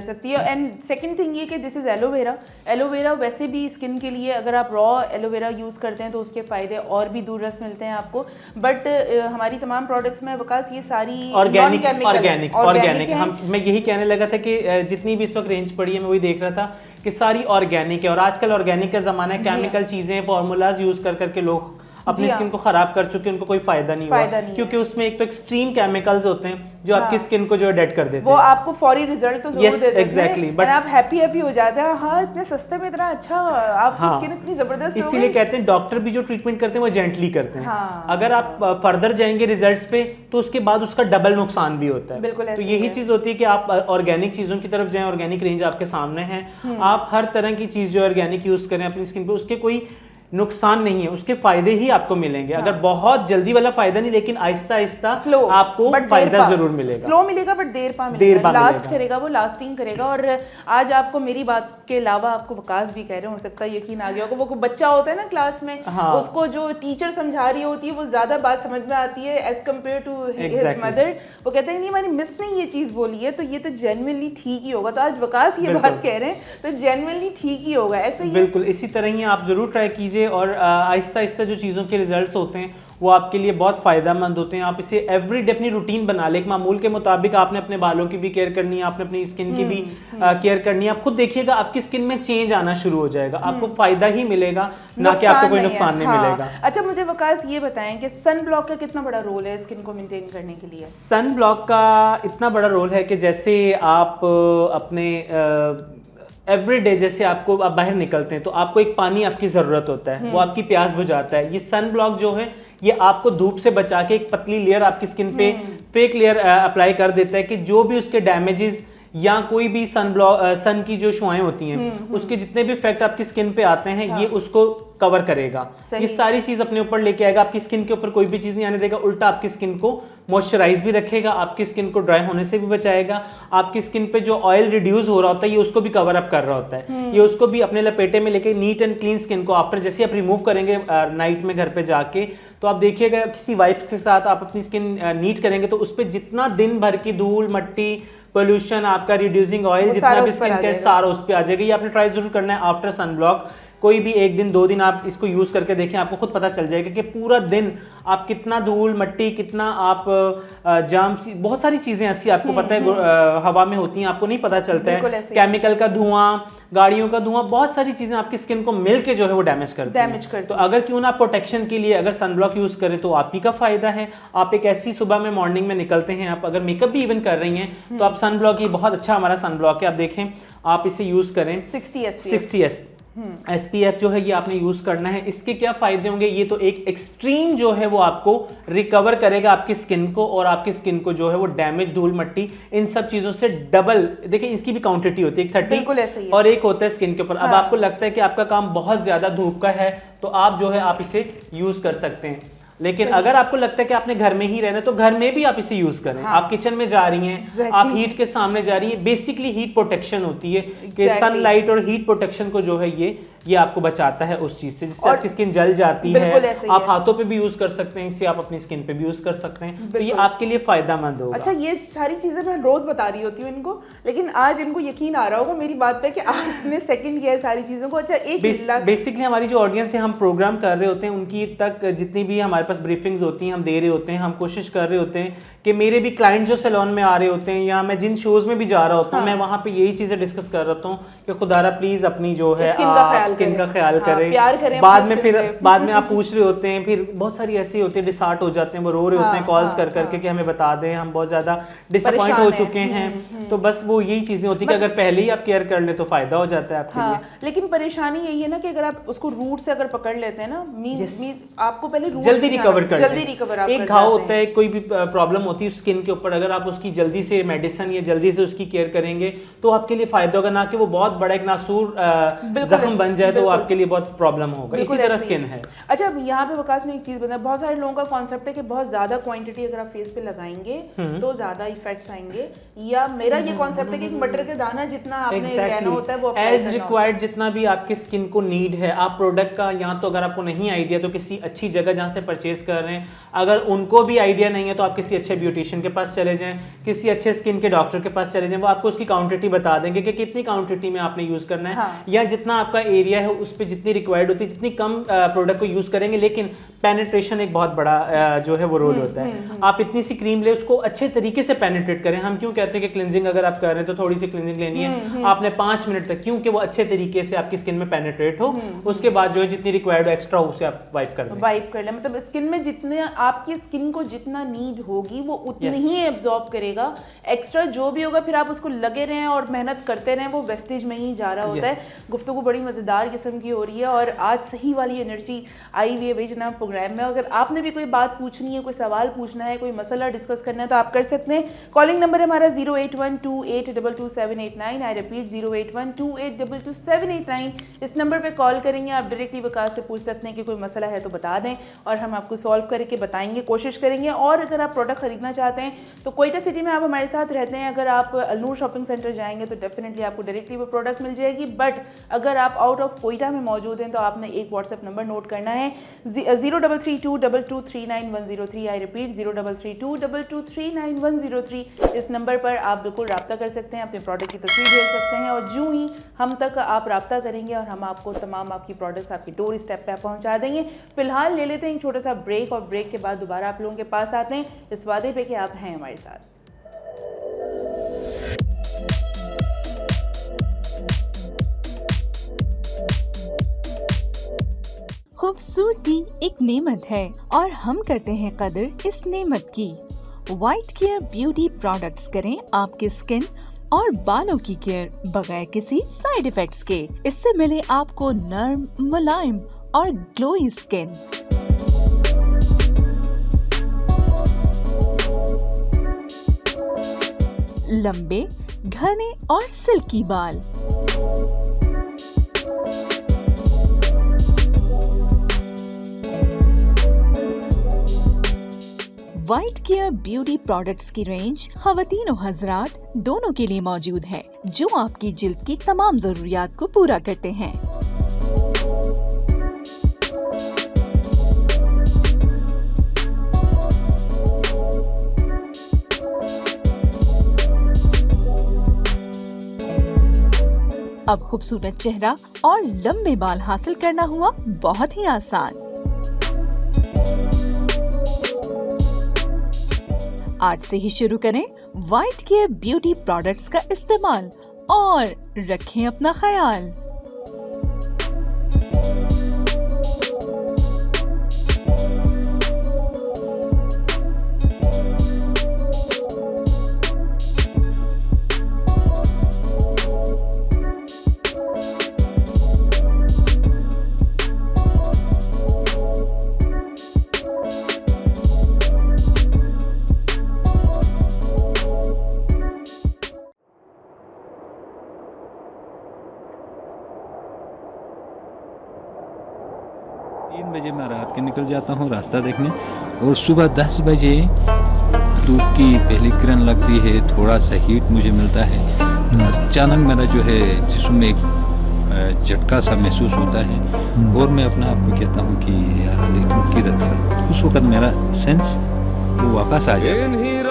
सकती है।
एंड सेकंड थिंग ये कि दिस इज एलोवेरा। एलोवेरा वैसे भी स्किन के लिए, अगर आप रॉ एलोवेरा यूज करते हैं तो उसके फायदे और भी दूर रस मिलते हैं आपको, बट हमारी तमाम प्रोडक्ट्स में वकास ये सारी ऑर्गेनिक
हम, मैं यही कहने लगा था कि जितनी भी इस वक्त रेंज पड़ी है, मैं वही देख रहा था कि सारी ऑर्गेनिक है, और आजकल ऑर्गेनिक का जमाना है, केमिकल चीजें फार्मूलाज यूज कर करके लोग अपनी स्किन को खराब कर चुके, उनको कोई फायदा नहीं हुआ, क्योंकि उसमें एक तो एक्सट्रीम केमिकल्स होते हैं जो आपकी स्किन को जो डेड कर देते हैं।
वो आपको फौरी रिजल्ट तो जरूर देते हैं,
एग्जैक्टली, बट
आप हैप्पी हो जाते हैं, हाँ इतने सस्ते में इतना अच्छा, आपकी स्किन इतनी जबरदस्त हो गई।
इसीलिए कहते हैं डॉक्टर भी जो ट्रीटमेंट करते हैं वो जेंटली करते हैं। अगर आप फर्दर जाएंगे रिजल्ट्स पे तो उसके बाद उसका डबल नुकसान भी होता है।
बिल्कुल,
तो यही चीज होती है कि आप ऑर्गेनिक चीजों की तरफ जाएं, ऑर्गेनिक रेंज आपके सामने है, आप हर तरह की चीज जो ऑर्गेनिक यूज करें अपनी स्किन पे, उसके कोई नुकसान नहीं है, उसके फायदे ही आपको मिलेंगे। अगर बहुत जल्दी वाला फायदा नहीं, लेकिन आहिस्ता आहिस्ता आपको फायदा जरूर मिलेगा।
स्लो मिलेगा बट देर पा मिलेगा, लास्ट करेगा, वो लास्टिंग करेगा। और आज आपको मेरी बात के अलावा आपको वकास भी कह रहे हो सकता है यकीन आ गया होगा, वो बच्चा होता है ना क्लास में, उसको जो टीचर समझा रही होती है वो ज्यादा बात समझ में आती है as compare to his mother. वो कहते हैं नहीं हमारी मिस ने ये चीज बोली है तो ये तो जेन्युइनली ठीक ही होगा। तो आज वकास ये बात कह रहे हैं तो जेन्युइनली ठीक ही होगा, ऐसे ही
बिल्कुल इसी तरह ही आप जरूर ट्राई कीजिए, और आहिस्ता आहिस्ता जो चीज़ों के रिजल्ट्स होते हैं वो आपके लिए बहुत फ़ायदेमंद होते हैं। आप इसे एवरीडे अपनी रूटीन बना लें, एक मामूल के मुताबिक आपने अपने बालों की भी केयर करनी है, आपने अपनी स्किन की भी केयर करनी है। आप खुद देखिएगा आपकी स्किन में चेंज आना शुरू हो जाएगा, आपको फ़ायदा ही मिलेगा, ना कि आपको कोई नुकसान नहीं मिलेगा।
अच्छा मुझे वकास ये बताएं कि सन ब्लॉक का कितना बड़ा रोल है स्किन को मेंटेन करने के लिए?
सन ब्लॉक का इतना बड़ा रोल है कि जैसे आप अपने एवरीडे जैसे आप बाहर निकलते हैं तो आपको एक पानी आपकी ज़रूरत होता है, वो आपकी प्यास बुझाता है। ये सन ब्लॉक जो है ये आपको धूप से बचा के एक पतली लेयर आपकी स्किन पे फेक लेयर अप्लाई कर देता है कि जो भी उसके डैमेजेस या कोई भी सन की जो शुआएं होती हैं उसके जितने भी इफेक्ट आपकी स्किन पे आते हैं ये उसको कवर करेगा। ये सारी चीज अपने ऊपर लेके आएगा, आपकी स्किन के ऊपर कोई भी चीज नहीं आने देगा, उल्टा आपकी स्किन को मॉइस्चराइज भी रखेगा, आपकी स्किन को ड्राई होने से भी बचाएगा, आपकी स्किन पे जो ऑयल रिड्यूस हो रहा होता है ये उसको भी कवर अप कर रहा होता है, ये उसको भी अपने लपेटे में लेके नीट एंड क्लीन स्किन को आफ्टर जैसे आप रिमूव करेंगे नाइट में घर पे जाके, तो आप देखिएगा किसी वाइप के साथ आप अपनी स्किन नीट करेंगे तो उस पर जितना दिन भर की धूल मट्टी पोल्यूशन आपका रिड्यूसिंग ऑयल जितना भी स्किन का सारा उस पर आ जाएगा। ये आपने ट्राई जरूर करना है आफ्टर सन ब्लॉक। कोई भी एक दिन 2 दिन आप इसको यूज करके देखें, आपको खुद पता चल जाएगा कि पूरा दिन आप कितना धूल मट्टी कितना आप जाम बहुत सारी चीजें ऐसी आपको पता है हवा में होती हैं, आपको नहीं पता चलता है, केमिकल का धुआं गाड़ियों का धुआं बहुत सारी चीजें आपकी स्किन को मिलके जो है वो डैमेज करती हैं। तो अगर क्यों ना प्रोटेक्शन के लिए अगर सनब्लॉक यूज करें तो आप ही का फायदा है। आप एक ऐसी सुबह में मॉर्निंग में निकलते हैं, आप अगर मेकअप भी इवन कर रही हैं तो आप सनब्लॉक ये बहुत अच्छा हमारा सनब्लॉक है, आप देखें आप इसे यूज करें 60 SPF जो है ये आपने यूज करना है। इसके क्या फायदे होंगे, ये तो एक एक्सट्रीम जो है वो आपको रिकवर करेगा आपकी स्किन को, और आपकी स्किन को जो है वो डैमेज धूल मट्टी इन सब चीजों से डबल, देखिए इसकी भी क्वांटिटी होती है, एक 30 और एक होता है स्किन के ऊपर। अब आपको लगता है कि आपका काम बहुत ज्यादा धूप का है तो आप जो है आप इसे यूज कर सकते हैं, लेकिन अगर आपको लगता है कि आपने घर में ही रहना तो घर में भी आप इसे यूज करें। आप किचन में जा रही हैं, आप हीट के सामने जा रही हैं, बेसिकली हीट प्रोटेक्शन होती है कि सनलाइट और हीट प्रोटेक्शन को जो है ये आपको बचाता है उस चीज से जिससे आपकी स्किन जल जाती है। आप हाथों पे भी यूज कर सकते हैं, इसे आप अपनी स्किन पे भी यूज कर सकते हैं, तो ये आपके लिए फायदेमंद होगा।
अच्छा ये सारी चीजें मैं रोज बता रही होती हूँ इनको, लेकिन आज इनको यकीन आ रहा होगा मेरी बात पे कि आपने सेकंड किया है सारी चीजों को। अच्छा एक
बेसिकली हमारी जो ऑडियंस है हम प्रोग्राम कर रहे होते हैं उनकी तक जितनी भी हमारे पास ब्रीफिंग्स होती हैं हम दे रहे होते हैं, हम कोशिश कर रहे होते हैं कि मेरे भी क्लाइंट जो सैलून में आ रहे होते हैं या मैं जिन शोज में भी जा रहा होता हूँ मैं वहाँ पे यही चीजें डिस्कस कर रहा हूँ कि खुदारा प्लीज अपनी जो है स्किन का ख्याल करें, प्यार करें। बाद में आप पूछ रहे होते हैं, फिर बहुत सारी ऐसी होती है डिसहार्ट हो जाते हैं, वो रो रहे होते हैं कॉल्स कर करके कि हमें बता दें हम बहुत ज्यादा डिसअपॉइंट हो चुके हैं। तो बस वो यही चीजें होती है कि अगर पहले ही आप केयर कर ले तो फायदा हो जाता है आपके लिए।
लेकिन परेशानी यही है ना कि अगर आप उसको रूट से अगर पकड़ लेते हैं ना आपको पहले
जल्दी रिकवर कर एक घाव होता है, कोई भी प्रॉब्लम होती है स्किन के ऊपर, अगर आप उसकी जल्दी से मेडिसिन या जल्दी से उसकी केयर करेंगे तो आपके लिए फायदा होगा, ना कि वो बहुत बड़ा एक नासूर जख्म बन जाए तो आपके लिए बहुत प्रॉब्लम होगा। इसी तरह स्किन है।
अच्छा यहाँ पे वकास में एक चीज बता, बहुत सारे लोगों का कॉन्सेप्ट है कि बहुत ज्यादा क्वांटिटी अगर आप फेस पे लगाएंगे तो ज्यादा इफेक्ट्स आएंगे, या मेरा ये कॉन्सेप्ट है कि मटर के दाना जितना आपने लेना होता है वो
एज रिक्वायर्ड जितना भी आपकी स्किन को नीड है। आप प्रोडक्ट का यहाँ तो अगर आपको नहीं आइडिया तो किसी अच्छी जगह जहाँ से परचेज कर रहे हैं, अगर उनको भी आइडिया नहीं है तो आप किसी अच्छे ब्यूटिशियन के पास चले जाएं, किसी अच्छे स्किन के डॉक्टर के पास चले जाएं, वो आपको उसकी क्वांटिटी बता देंगे कि कितनी क्वांटिटी में आपने यूज करना है या जितना आपका एरिया है उस पर जितनी रिक्वायर्ड होती है, जितनी कम प्रोडक्ट को यूज करेंगे। लेकिन पेनिट्रेशन एक बहुत बड़ा जो है वो रोल होता है। आप इतनी सी क्रीम ले, उसको अच्छे तरीके से पेनिट्रेट करें। हम क्यों कहते हैं कि क्लिनजिंग अगर आप कर रहे हैं तो थोड़ी सी क्लिनजिंग लेनी है आपने 5 मिनट तक, क्योंकि वो अच्छे तरीके से आपकी स्किन में पेनिट्रेट हो। उसके बाद जो है जितनी रिक्वायर्ड एक्स्ट्रा उसे आप वाइप कर दें।
वाइप कर लें, मतलब स्किन में जितने आपकी स्किन को जितना नीड होगी वो उतनी ही एब्जॉर्ब करेगा। एक्स्ट्रा जो भी होगा फिर आप उसको लगे रहें और मेहनत करते रहें, वो वेस्टेज में ही जा रहा होता है। गुफ्तगू बड़ी मज़ेदार किस्म की हो रही है और आज सही वाली एनर्जी आई हुई है भाई जनाब प्रोग्राम में। अगर आपने भी कोई बात पूछनी है, कोई सवाल पूछना है, कोई मसला डिस्कस करना है तो आप कर सकते हैं। कॉलिंग नंबर है हमारा 08128222789। I repeat 08128222789। इस नंबर पे कॉल करेंगे, आप डायरेक्टली वकास से पूछ सकते हैं कि कोई मसला है तो बता दें और हम आपको सॉल्व करके बताएंगे, कोशिश करेंगे। और अगर आप प्रोडक्ट खरीदना चाहते हैं तो कोयटा सिटी में आप हमारे साथ रहते हैं, अगर आप अलनूर शॉपिंग सेंटर जाएंगे तो डेफिनेटली आपको डायरेक्टली वो प्रोडक्ट मिल जाएगी। बट अगर आप आउट ऑफ कोयटा में मौजूद हैं तो आपने एक व्हाट्सएप नंबर नोट करना है 033222391103। I repeat 033222391103। इस नंबर पर आप बिल्कुल रब्ता कर सकते हैं, अपने प्रोडक्ट की तस्वीर भेज सकते हैं और जो ही हम तक आप रब्ता करेंगे और हम आपको तमाम आपकी प्रोडक्ट्स आपकी डोर स्टेप पे पहुंचा देंगे। फिलहाल ले लेते हैं एक छोटा सा ब्रेक और ब्रेक के बाद दोबारा आप लोगों के पास आते हैं इस वादे पे कि आप हैं हमारे साथ।
खूबसूरती एक नेमत है और हम करते हैं कदर इस नेमत की। वाइट केयर ब्यूटी प्रोडक्ट्स करें आपकी स्किन और बालों की केयर बगैर किसी साइड इफेक्ट्स के। इससे मिले आपको नर्म, मुलायम और ग्लोई स्किन। लंबे, घने और सिल्की बाल। वाइट केयर ब्यूटी प्रोडक्ट्स की रेंज ख़वातीन और हज़रात दोनों के लिए मौजूद है, जो आपकी जिल्द की तमाम ज़रूरियात को पूरा करते हैं। अब खूबसूरत चेहरा और लंबे बाल हासिल करना हुआ बहुत ही आसान। आज से ही शुरू करें वाइट केयर ब्यूटी प्रोडक्ट्स का इस्तेमाल और रखें अपना ख्याल।
मैं रात के निकल जाता हूँ रास्ता देखने और सुबह 10 बजे धूप की पहली किरण लगती है, थोड़ा सा हीट मुझे मिलता है, अचानक मेरा जो है जिस्म में एक झटका सा महसूस होता है और मैं अपना आप को कहता हूँ कि यार लेकिन किधर, उस वक्त मेरा सेंस वो वापस आ जाए।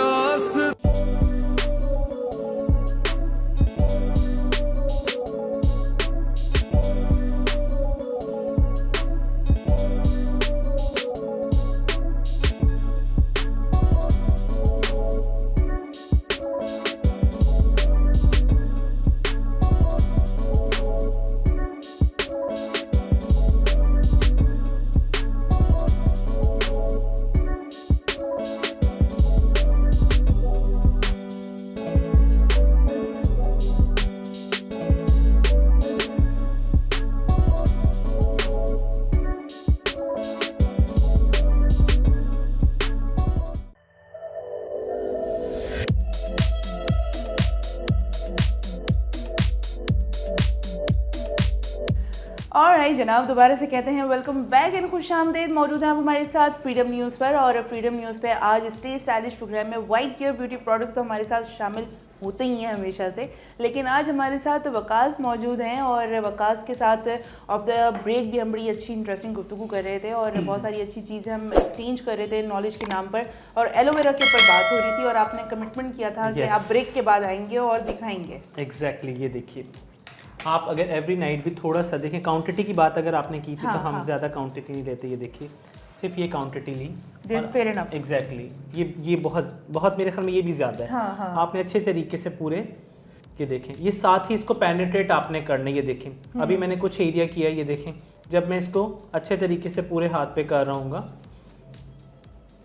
ऑलराइट जनाब, दोबारा से कहते हैं वेलकम बैक एंड खुशामदीद। मौजूद हैं आप हमारे साथ फ्रीडम न्यूज़ पर और फ्रीडम न्यूज़ पे आज स्टे स्टाइलिश प्रोग्राम में वाइट केयर ब्यूटी प्रोडक्ट तो हमारे साथ शामिल होते ही हैं हमेशा से, लेकिन आज हमारे साथ वकास मौजूद हैं और वकास के साथ ऑफ द ब्रेक भी हम बड़ी अच्छी इंटरेस्टिंग गुफ्तगू कर रहे थे और बहुत सारी अच्छी चीज़ें हम एक्सचेंज कर रहे थे नॉलेज के नाम पर, और एलोवेरा के ऊपर बात हो रही थी और आपने कमिटमेंट किया था कि आप ब्रेक के बाद आएंगे और दिखाएंगे।
एग्जैक्टली, ये देखिए आप अगर एवरी नाइट भी थोड़ा सा देखें, क्वांटिटी की बात अगर आपने की थी तो हम ज़्यादा क्वांटिटी नहीं लेते। ये देखिए सिर्फ ये क्वांटिटी ली।
This fair enough.
एग्जैक्टली, ये बहुत मेरे ख्याल में ये भी ज़्यादा है।
हाँ।
आपने अच्छे तरीके से पूरे ये देखें, ये साथ ही इसको पेनिट्रेट आपने करना है। ये देखें अभी मैंने कुछ एरिया किया है, ये देखें जब मैं इसको अच्छे तरीके से पूरे हाथ पे कर रहा हूँगा।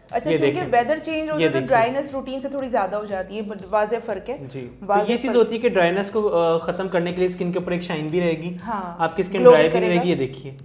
अच्छा, क्योंकि वेदर चेंज होता है तो ड्राइनेस रूटीन से थोड़ी ज्यादा हो जाती है, वाज़ेह फर्क है
जी। तो ये चीज होती है कि ड्राइनेस को खत्म करने के लिए स्किन के ऊपर एक शाइन भी रहेगी।
हाँ,
आपकी स्किन ड्राई भी नहीं रहेगी। ये देखिए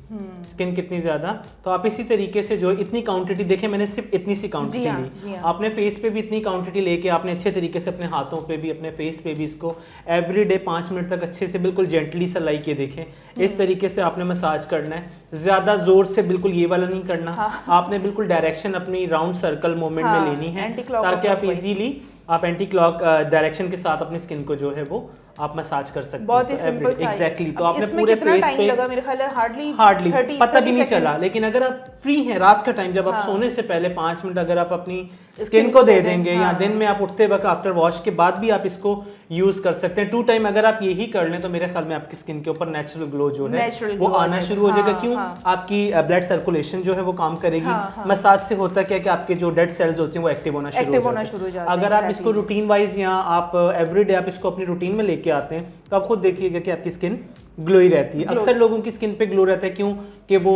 स्किन कितनी ज्यादा। तो आप इसी तरीके से जो इतनी क्वांटिटी देखें, मैंने सिर्फ इतनी सी क्वांटिटी ली। आपने फेस पे भी इतनी क्वांटिटी लेके आपने अच्छे तरीके से अपने हाथों पे भी अपने फेस पे भी इसको एवरीडे 5 मिनट तक अच्छे से बिल्कुल जेंटली सा लाई के देखें। इस तरीके से आपने मसाज करना है, ज्यादा जोर से बिल्कुल ये वाला नहीं करना। आपने बिल्कुल डायरेक्शन अपनी राउंड सर्कल मोमेंट में लेनी है, ताकि आप इजीली आप एंटी क्लॉक डायरेक्शन के साथ अपनी स्किन को जो है वो आप मसाज कर सकते हैं।
बहुत ही सिंपल सा।
एग्जैक्टली। तो आपने पूरे फेस पे
लगा मेरे ख्याल है हार्डली
पता भी नहीं चला। लेकिन अगर आप फ्री हैं रात का टाइम, जब आप सोने से पहले 5 मिनट अगर आप अपनी स्किन को दे देंगे, या दिन में आप उठते वक्त आफ्टर वॉश के बाद भी आप इसको यूज कर सकते हैं। 2 टाइम अगर आप यही कर लें तो मेरे ख्याल में आपकी स्किन के ऊपर नेचुरल ग्लो जो है वो आना शुरू हो जाएगा। क्यों? आपकी ब्लड सर्कुलेशन जो है वो काम करेगी। मसाज से होता क्या कि आपके जो डेड सेल्स होते हैं वो एक्टिव होना शुरू हो जाते हैं। अगर आप इसको रूटीन वाइज या आप एवरीडे आप इसको अपनी रूटीन में लेके आते हैं तो आप खुद देखिएगा कि आपकी स्किन ग्लोई रहती है। अक्सर लोगों की स्किन पे ग्लो रहता है, क्यों कि वो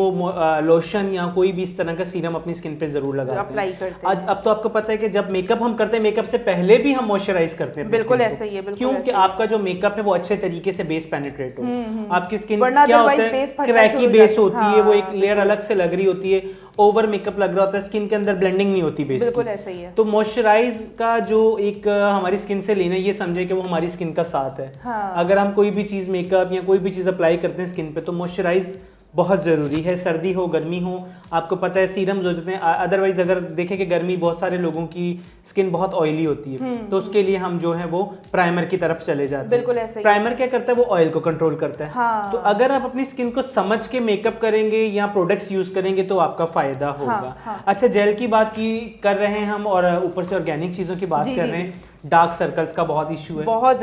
लोशन या कोई भी इस तरह का सीरम अपनी स्किन पे जरूर लगाते हैं। अब तो आपको पता है कि जब मेकअप हम करते हैं, मेकअप से पहले भी हम मॉइस्चराइज करते हैं।
बिल्कुल ऐसा ही है।
क्योंकि आपका जो मेकअप है वो अच्छे तरीके से बेस पेनिट्रेट हो। आपकी स्किन क्या होता है, क्रैकी बेस होती है, वो एक लेयर अलग से लग रही होती है, ओवर मेकअप लग रहा होता है, स्किन के अंदर ब्लेंडिंग नहीं होती बेस।
बिल्कुल ऐसा ही है।
तो मॉइस्चराइज का जो एक हमारी स्किन से लेना है, ये समझे कि वो हमारी स्किन का साथ है। अगर हम कोई भी चीज मेकअप या कोई भी चीज अप्लाई करते हैं स्किन पे तो मॉइस्चराइज बहुत ज़रूरी है। सर्दी हो गर्मी हो, आपको पता है सीरम जो होते हैं, अदरवाइज अगर देखें कि गर्मी बहुत सारे लोगों की स्किन बहुत ऑयली होती है तो उसके लिए हम जो है वो प्राइमर की तरफ चले जाते हैं।
बिल्कुल ऐसे ही।
प्राइमर क्या करता है, वो ऑयल को कंट्रोल करता है। तो अगर आप अपनी स्किन को समझ के मेकअप करेंगे या प्रोडक्ट्स यूज करेंगे तो आपका फायदा होगा। अच्छा, जेल की बात कर रहे हैं हम और ऊपर से ऑर्गेनिक चीजों की बात कर रहे हैं। डार्क सर्कल्स का बहुत इशू है,
बहुत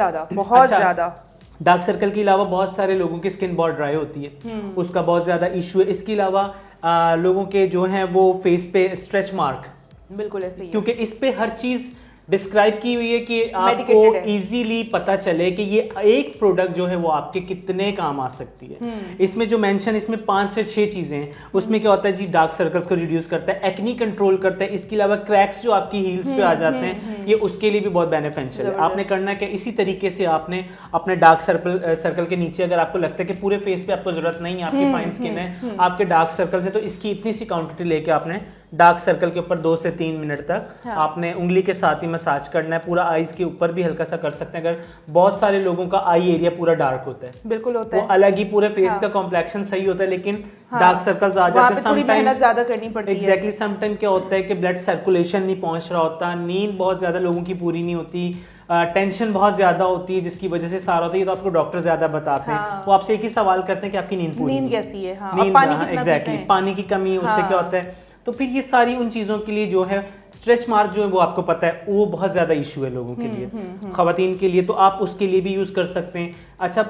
ज्यादा।
डार्क सर्कल के अलावा बहुत सारे लोगों की स्किन बहुत ड्राई होती है, उसका बहुत ज़्यादा इशू है। इसके अलावा लोगों के जो हैं वो फेस पे स्ट्रेच मार्क,
बिल्कुल ऐसे ही,
क्योंकि इस पे हर चीज़ डिस्क्राइब की हुई है कि आपको इजीली पता चले कि ये एक प्रोडक्ट जो है वो आपके कितने काम आ सकती है। इसमें जो मेंशन, इसमें 5 से 6 चीजें हैं। उसमें क्या होता है जी, डार्क सर्कल्स को रिड्यूस करता है, एक्नी कंट्रोल करता है। इसके अलावा क्रैक्स जो आपकी हील्स पे आ जाते हैं, ये उसके लिए भी बहुत बेनिफिशियल है। आपने करना क्या, इसी तरीके से आपने अपने डार्क सर्कल के नीचे, अगर आपको लगता है कि पूरे फेस पे आपको जरूरत नहीं है, आपकी फाइन स्किन है, आपके डार्क सर्कल्स है, तो इसकी इतनी सी क्वांटिटी लेके आपने डार्क सर्कल के ऊपर 2 से 3 मिनट तक आपने उंगली के साथ ही मसाज करना है। पूरा आईज के ऊपर भी हल्का सा कर सकते हैं। अगर बहुत सारे लोगों का आई एरिया पूरा डार्क होता है,
बिल्कुल होता है,
वो अलग ही पूरे फेस का कॉम्प्लेक्शन सही होता है, लेकिन डार्क सर्कल्स आ जाते हैं।
समटाइम ज्यादा करनी पड़ती है।
एग्जैक्टली। समटाइम क्या होता है कि ब्लड सर्कुलेशन नहीं पहुंच रहा होता, नींद बहुत ज्यादा लोगों की पूरी नहीं होती, टेंशन बहुत ज्यादा होती है जिसकी वजह से सारा होता है। तो आपको डॉक्टर ज्यादा बताते हैं, वो आपसे एक ही सवाल करते हैं कि आपकी नींद पूरी,
नींद कैसी है,
नींद पानी की कमी, उससे क्या होता है। तो फिर ये सारी उन चीज़ों के लिए जो है स्ट्रेच मार्क जो है वो आपको पता है वो बहुत ज़्यादा इशू है लोगों के लिए, ख़वातीन के लिए, तो आप उसके लिए भी यूज़ कर सकते हैं। अच्छा,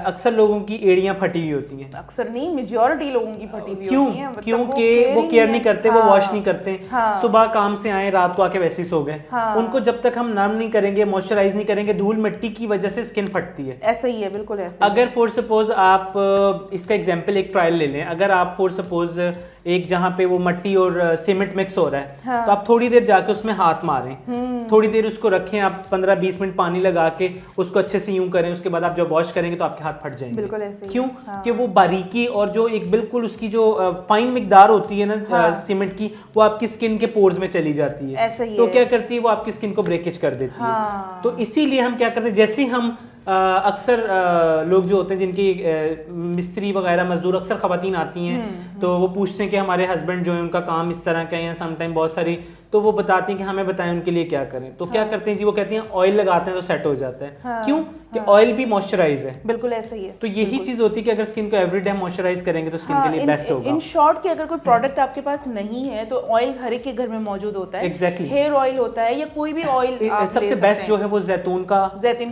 अक्सर लोगों की एड़ियाँ फटी हुई होती हैं,
अक्सर नहीं, मेजॉरिटी लोगों की फटी हुई होती हैं।
क्योंकि वो केयर नहीं करते, वो वॉश नहीं करते। सुबह काम से आए, रात को आके वैसे ही सो गए। उनको जब तक हम नर्म नहीं करेंगे, मॉइस्चराइज नहीं करेंगे, धूल मिट्टी की वजह से स्किन फटती है।
ऐसा ही है, बिल्कुल ऐसा।
अगर फॉर सपोज आप इसका एग्जाम्पल एक ट्रायल ले लें, अगर आप फॉर सपोज एक जहाँ पे वो मट्टी और सीमेंट मिक्स हो रहा है, तो आप थोड़ी देर जाके उसमें हाथ मारें, थोड़ी देर उसको रखें, आप 15-20 मिनट पानी लगा के उसको अच्छे से यूं करें, उसके बाद आप जब वॉश करेंगे तो आपके हाथ फट जाएंगे।
बिल्कुल ऐसे ही।
क्यों? कि वो बारीकी और जो एक बिल्कुल उसकी जो फाइन मिकदार होती है ना सीमेंट की, वो आपकी स्किन के पोर्स में चली जाती है।
ऐसे ही
तो
है।
क्या करती है, वो आपकी स्किन को ब्रेकेज कर देती है। तो इसीलिए हम क्या करते हैं, जैसे हम अक्सर लोग जो होते हैं जिनकी मिस्त्री वगैरह मजदूर, अक्सर खवातीन आती हैं तो वो पूछते हैं कि हमारे हस्बैंड जो है उनका काम इस तरह का है, या समटाइम बहुत सारी तो वो बताती हैं कि हमें बताएं उनके लिए क्या करें। तो क्या करते हैं जी, वो कहती हैं ऑयल लगाते हैं तो सेट हो जाता है। क्यों कि ऑयल भी मॉइस्चराइज है।
बिल्कुल ऐसा ही है।
तो यही चीज होती है कि अगर स्किन को एवरीडे मॉइस्चराइज करेंगे तो स्किन के लिए बेस्ट होगा।
इन शॉर्ट कि अगर कोई प्रोडक्ट आपके पास नहीं है तो ऑयल हर एक के घर में मौजूद होता है।
एग्जैक्टली,
हेयर ऑयल होता है या कोई भी ऑयल
सबसे बेस्ट जो है वो जैतून का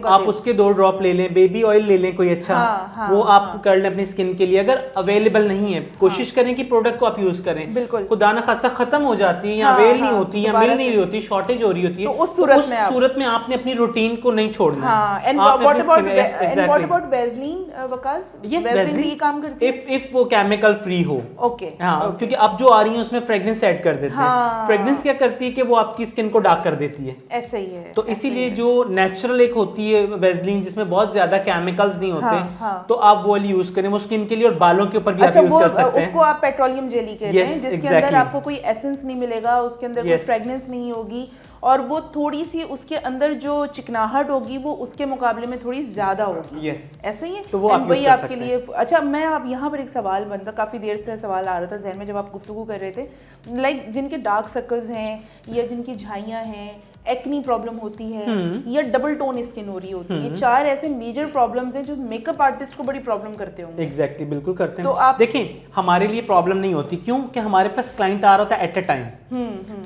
आप उसके 2 ड्रॉप ले लें, बेबी ऑयल ले लें कोई अच्छा, वो आप कर लें अपनी स्किन के लिए। अगर अवेलेबल नहीं है कोशिश करें कि प्रोडक्ट को आप यूज करें। खुदा ना खासा खत्म हो जाती है या अवेल नहीं होती या मिल नहीं रही होती, शॉर्टेज हो रही होती है,
तो उस सूरत में
आपने अपनी रूटीन को नहीं छोड़ना है।
And what about Vaseline Waqas?
Yes,
Vaseline ये काम करती है
इफ वो केमिकल फ्री हो।
ओके,
क्योंकि अब जो आ रही है उसमें फ्रेग्रेंस ऐड कर देते हैं। फ्रेग्रेंस क्या करती है कि वो आपकी स्किन को डार्क कर देती है।
ऐसा ही है।
तो इसीलिए जो नेचुरल एक होती है वैसलीन जिसमें बहुत ज्यादा केमिकल्स नहीं होते, तो आप वो यूज करें, वो स्किन के लिए और बालों के ऊपर भी आप यूज कर सकते हैं।
उसको आप पेट्रोलियम जेली कहते हैं, जिसके अंदर आपको कोई एसेंस नहीं मिलेगा, उसके अंदर कोई फ्रेग्रेंस नहीं होगी और वो थोड़ी सी उसके अंदर जो चिकनाहट होगी वो उसके मुकाबले में थोड़ी ज्यादा होगी। ऐसा ही है।
तो वो आप
वही आपके लिए अच्छा। मैं आप यहाँ पर एक सवाल बनता, काफी देर से सवाल आ रहा था जहन में जब आप गुफ्तगू कर रहे थे, लाइक जिनके डार्क सर्कल्स हैं या जिनकी झाइयाँ हैं, एक्नी प्रॉब्लम होती है या डबल टोन स्किन हो रही होती है, 4 ऐसे मेजर प्रॉब्लम्स हैं जो मेकअप आर्टिस्ट को बड़ी प्रॉब्लम करते होंगे।
एग्जैक्टली, बिल्कुल करते हैं। तो आप देखें हमारे लिए प्रॉब्लम नहीं होती, क्यों कि हमारे पास क्लाइंट आ रहा होता है एट अ टाइम।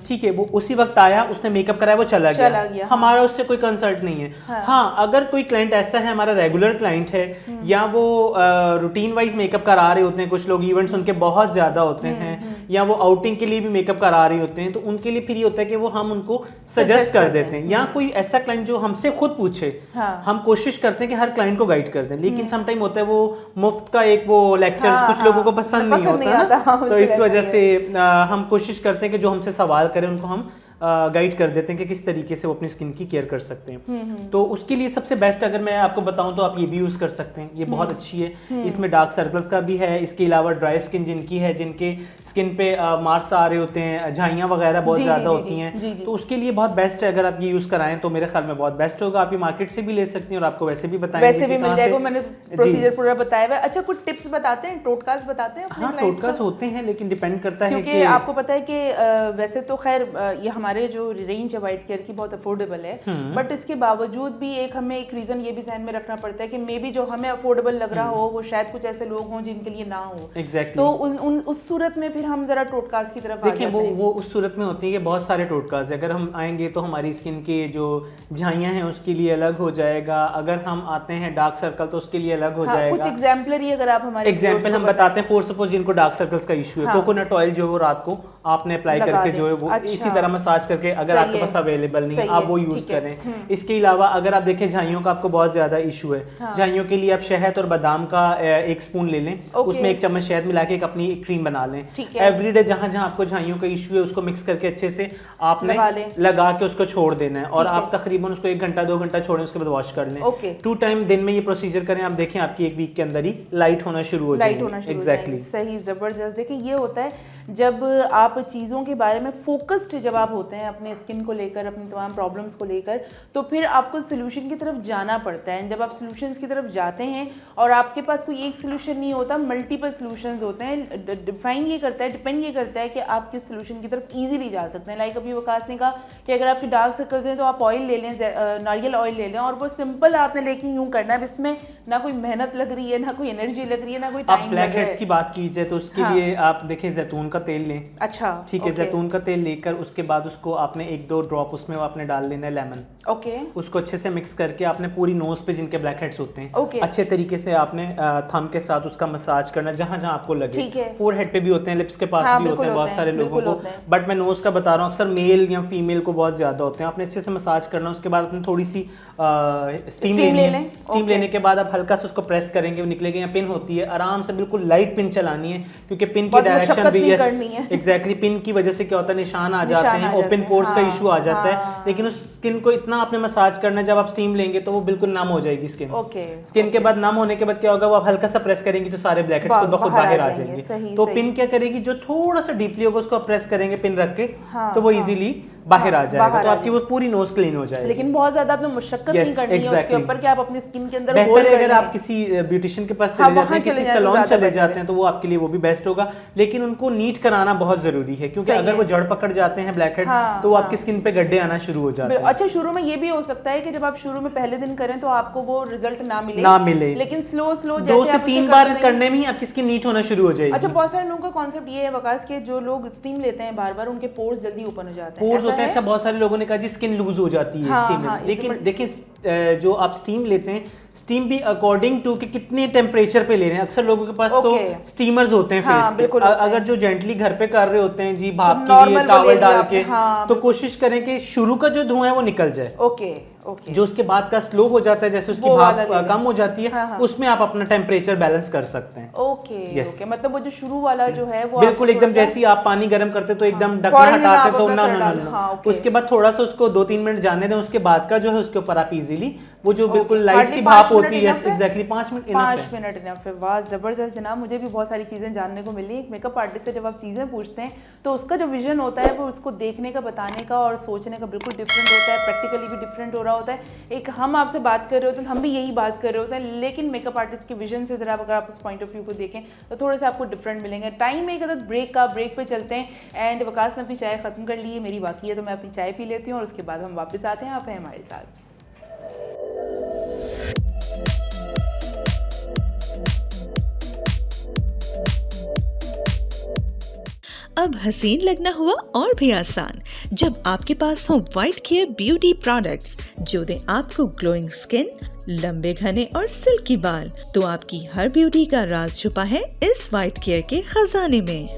ठीक है, वो उसी वक्त आया, उसने मेकअप कराया, वो चला गया। हमारा उससे कोई कंसल्ट नहीं है। हाँ, अगर कोई क्लाइंट ऐसा है, हमारा रेगुलर क्लाइंट है या वो रूटीन वाइज मेकअप करा रहे होते हैं, कुछ लोग इवेंट्स उनके बहुत ज्यादा होते हैं या वो आउटिंग के लिए भी मेकअप करा रहे होते हैं, तो उनके लिए फिर ये होता है कि वो हम उनको सजेस्ट कर देते हैं। या कोई ऐसा क्लाइंट जो हमसे खुद पूछे, हम कोशिश करते हैं कि हर क्लाइंट को गाइड कर दें, लेकिन समटाइम होता है वो मुफ्त का एक वो लेक्चर कुछ लोगों को पसंद नहीं होता, तो इस वजह से हम कोशिश करते हैं कि जो हमसे सवाल करें उनको हम गाइड कर देते हैं कि किस तरीके से वो अपनी स्किन की केयर कर सकते हैं। तो उसके लिए सबसे बेस्ट अगर मैं आपको बताऊं तो आप ये भी यूज कर सकते हैं, ये बहुत अच्छी है। इसमें डार्क सर्कल्स का भी है, इसके अलावा ड्राई स्किन जिनकी है, जिनके स्किन पे मार्क्स आ रहे होते हैं, झाइयाँ वगैरह बहुत ज्यादा होती हैं, तो उसके लिए बहुत बेस्ट है। अगर आप ये यूज कराएं तो मेरे ख्याल में बहुत बेस्ट होगा। आप ये मार्केट से भी ले सकती हैं और आपको वैसे भी बताएंगे,
वैसे भी मिल जाएगा। मैंने प्रोसीजर पूरा बताया हुआ है। अच्छा, कुछ टिप्स बताते हैं, टोटकास बताते हैं?
हाँ, टोटकास होते हैं, लेकिन डिपेंड करता है
कि आपको पता है कि वैसे तो खैर ये हमारे जो रेंज वाइट केयर की बहुत अफोर्डेबल है, बट इसके बावजूद भी हमें एक रीजन ये भी ध्यान में रखना पड़ता है कि मे बी जो हमें अफोर्डेबल लग रहा हो वो शायद कुछ ऐसे लोग हों जिनके लिए ना हो।
Exactly.
तो उस सूरत में फिर हम जरा टोटकास की तरफ
देखें, वो उस सूरत में होती है कि बहुत सारे टोटकास है। अगर हम आएंगे तो हमारी स्किन के जो झाइयाँ हैं उसके लिए अलग हो जाएगा, अगर हम आते हैं डार्क सर्कल तो उसके लिए अलग हो जाएगा।
कुछ एग्जाम्पलरी अगर आप हमारे
एग्जाम्पल हम बताते हैं, फॉर सपोज जिनको डार्क सर्कल्स का इशू है, कोकोनट ऑयल जो है वो रात को आपने अप्लाई करके जो है वो इसी तरह मसाज करके, अगर आपके पास अवेलेबल नहीं है आप वो यूज करें। इसके अलावा अगर आप देखें झाइयों का आपको बहुत ज्यादा इशू है, झाइयों के लिए आप शहद और बादाम का 1 स्पून ले लें, उसमें 1 चम्मच शहद मिला के एक अपनी क्रीम बना लें। एवरीडे जहां जहां आपको झाइयों का इशू है उसको मिक्स करके अच्छे से आपने लगा के उसको छोड़ देना है और आप तकरीबन उसको 1 घंटा 2 घंटा छोड़ें, उसके बाद वॉश कर लें। 2 टाइम दिन में ये प्रोसीजर करें, आप देखें आपकी 1 वीक के अंदर ही लाइट होना शुरू हो जाएगी। एग्जैक्टली,
सही, जबरदस्त। देखिए ये होता है जब आप चीज़ों के बारे में फोकस्ड जब आप होते हैं अपने स्किन को लेकर, अपनी तमाम प्रॉब्लम्स को लेकर, तो फिर आपको सोल्यूशन की तरफ जाना पड़ता है। जब आप सोल्यूशंस की तरफ जाते हैं और आपके पास कोई एक सोल्यूशन नहीं होता, मल्टीपल सोल्यूशंस होते हैं, डिपेंड ये करता है कि आप किस सोल्यूशन की तरफ ईजिली जा सकते हैं। लाइक अभी वकास ने कहा कि अगर आपके डार्क सर्कल्स हैं तो आप ऑयल ले लें, नारियल ऑयल ले लें, और वो सिंपल आपने लेकिन यूँ करना है, इसमें ना कोई मेहनत लग रही है, ना कोई एनर्जी लग रही है, ना कोई टाइम लग रहा है।
ब्लैक हेड्स की बात की जाए तो उसके लिए आप देखें जैतून का तेल लें।
अच्छा,
ठीक है, जैतून का तेल लेकर उसके बाद उसको आपने 1-2 ड्रॉप उसमें आपने डाल लेना है लेमन। उसको अच्छे से मिक्स करके आपने पूरी नोज पे जिनके ब्लैक हेड्स होते हैं अच्छे तरीके से आपने थंब के साथ उसका मसाज करना जहां जहां आपको लगे। फोरहेड पे भी होते हैं, लिप्स के पास भी होते हैं बहुत सारे लोगों को, बट मैं नोज का बता रहा हूँ, अक्सर मेल या फीमेल को बहुत ज्यादा होते हैं। आपने अच्छे से मसाज करना, उसके बाद आपने थोड़ी सी स्टीम लेनी है। स्टीम लेने के बाद आप हल्का से उसको प्रेस करेंगे, निकलेगा। या पिन होती है, आराम से बिल्कुल लाइट पिन चलानी है, क्योंकि पिन की डायरेक्शन भी एग्जैक्टली पिन की वजह से क्या होता है, निशान आ जाते हैं, ओपन पोर्स का इशू आ जाता है। लेकिन उस स्किन को इतना आपने मसाज करना है, जब आप स्टीम लेंगे तो वो बिल्कुल नम हो जाएगी स्किन। स्किन के बाद नम होने के बाद क्या होगा, वो आप हल्का सा प्रेस करेंगे तो सारे ब्लैक हेड्स खुद ब खुद बाहर आ जाएंगे। तो पिन क्या करेगी, जो थोड़ा सा डीपली होगा उसको प्रेस करेंगे पिन रख के, तो वो इजीली बाहर आ जाएगा, तो आपकी वो पूरी नोज क्लीन हो जाएगी।
लेकिन बहुत ज्यादा आपने मुशक्कत नहीं करनी है उसके ऊपर कि आप अपनी स्किन के अंदर
बेहतर है अगर आप किसी ब्यूटिशियन के पास चले जाते हैं, किसी सैलून चले जाते हैं, तो वो आपके लिए वो भी बेस्ट होगा। लेकिन उनको नीट कराना बहुत जरूरी है, क्योंकि अगर वो जड़ पकड़ जाते हैं ब्लैक हेड्स तो आपकी स्किन पे गड्ढे आना शुरू हो जाते हैं।
अच्छा, शुरू में ये भी हो सकता है कि जब आप शुरू में पहले दिन करें तो आपको वो रिजल्ट ना मिले, लेकिन स्लो
2 से 3 बार करने में ही आपकी स्किन नीट होना शुरू हो जाएगी।
अच्छा, बहुत सारे लोगों का कॉन्सेप्ट ये है वकास के जो लोग स्टीम लेते हैं बार बार उनके पोर्स जल्दी ओपन हो जाते हैं,
पोर्स होते हैं। अच्छा, बहुत सारे लोगों ने कहा जी स्किन लूज हो जाती है स्टीम में, लेकिन देखिए जो आप स्टीम लेते हैं, स्टीम भी अकॉर्डिंग टू कि कितने टेम्परेचर पे ले रहे हैं। अक्सर लोगों के पास तो स्टीमर्स होते हैं फेस के, अगर जो जेंटली घर पे कर रहे होते हैं जी भाप के लिए टॉवल डाल के, तो कोशिश करें कि शुरू का जो धुआं है वो निकल जाए। जो उसके बाद का स्लो हो जाता है, जैसे उसकी भाप कम हो जाती है, उसमें आप अपना टेम्परेचर बैलेंस कर सकते हैं।
ओके, मतलब वो जो शुरू वाला जो है वो
बिल्कुल एकदम जैसे आप पानी गर्म करते तो एकदम ढक्कन हटाते तो ना, उसके बाद थोड़ा सा उसको 2-3 मिनट जाने दें, उसके बाद का जो है उसके ऊपर आप इजीली वो जो बिल्कुल लाइट सी भाप होती है, एग्जैक्टली 5 मिनट
इनफ है। वाह, जबरदस्त जनाब, मुझे भी बहुत सारी चीजें जानने को मिली। एक मेकअप आर्टिस्ट से जब आप चीजें पूछते हैं तो उसका जो विजन होता है वो उसको देखने का, बताने का और सोचने का बिल्कुल डिफरेंट होता है, प्रैक्टिकली भी डिफरेंट हो रहा होता है। एक हम आपसे बात कर रहे होते हैं, हम भी यही बात कर रहे होते हैं, लेकिन मेकअप आर्टिस्ट के विजन से जरा अगर आप उस पॉइंट ऑफ व्यू को देखें तो थोड़े से आपको डिफरेंट मिलेंगे। टाइम एक अदद ब्रेक का, ब्रेक पे चलते हैं एंड वकास ने अपनी चाय खत्म कर ली है, मेरी बाकी है तो मैं अपनी चाय पी लेती हूँ और उसके बाद हम वापस आते हैं। आप हैं हमारे साथ।
अब हसीन लगना हुआ और भी आसान जब आपके पास हो व्हाइट केयर ब्यूटी प्रोडक्ट्स जो दें आपको ग्लोइंग स्किन, लंबे घने और सिल्की बाल। तो आपकी हर ब्यूटी का राज छुपा है इस व्हाइट केयर के खजाने में।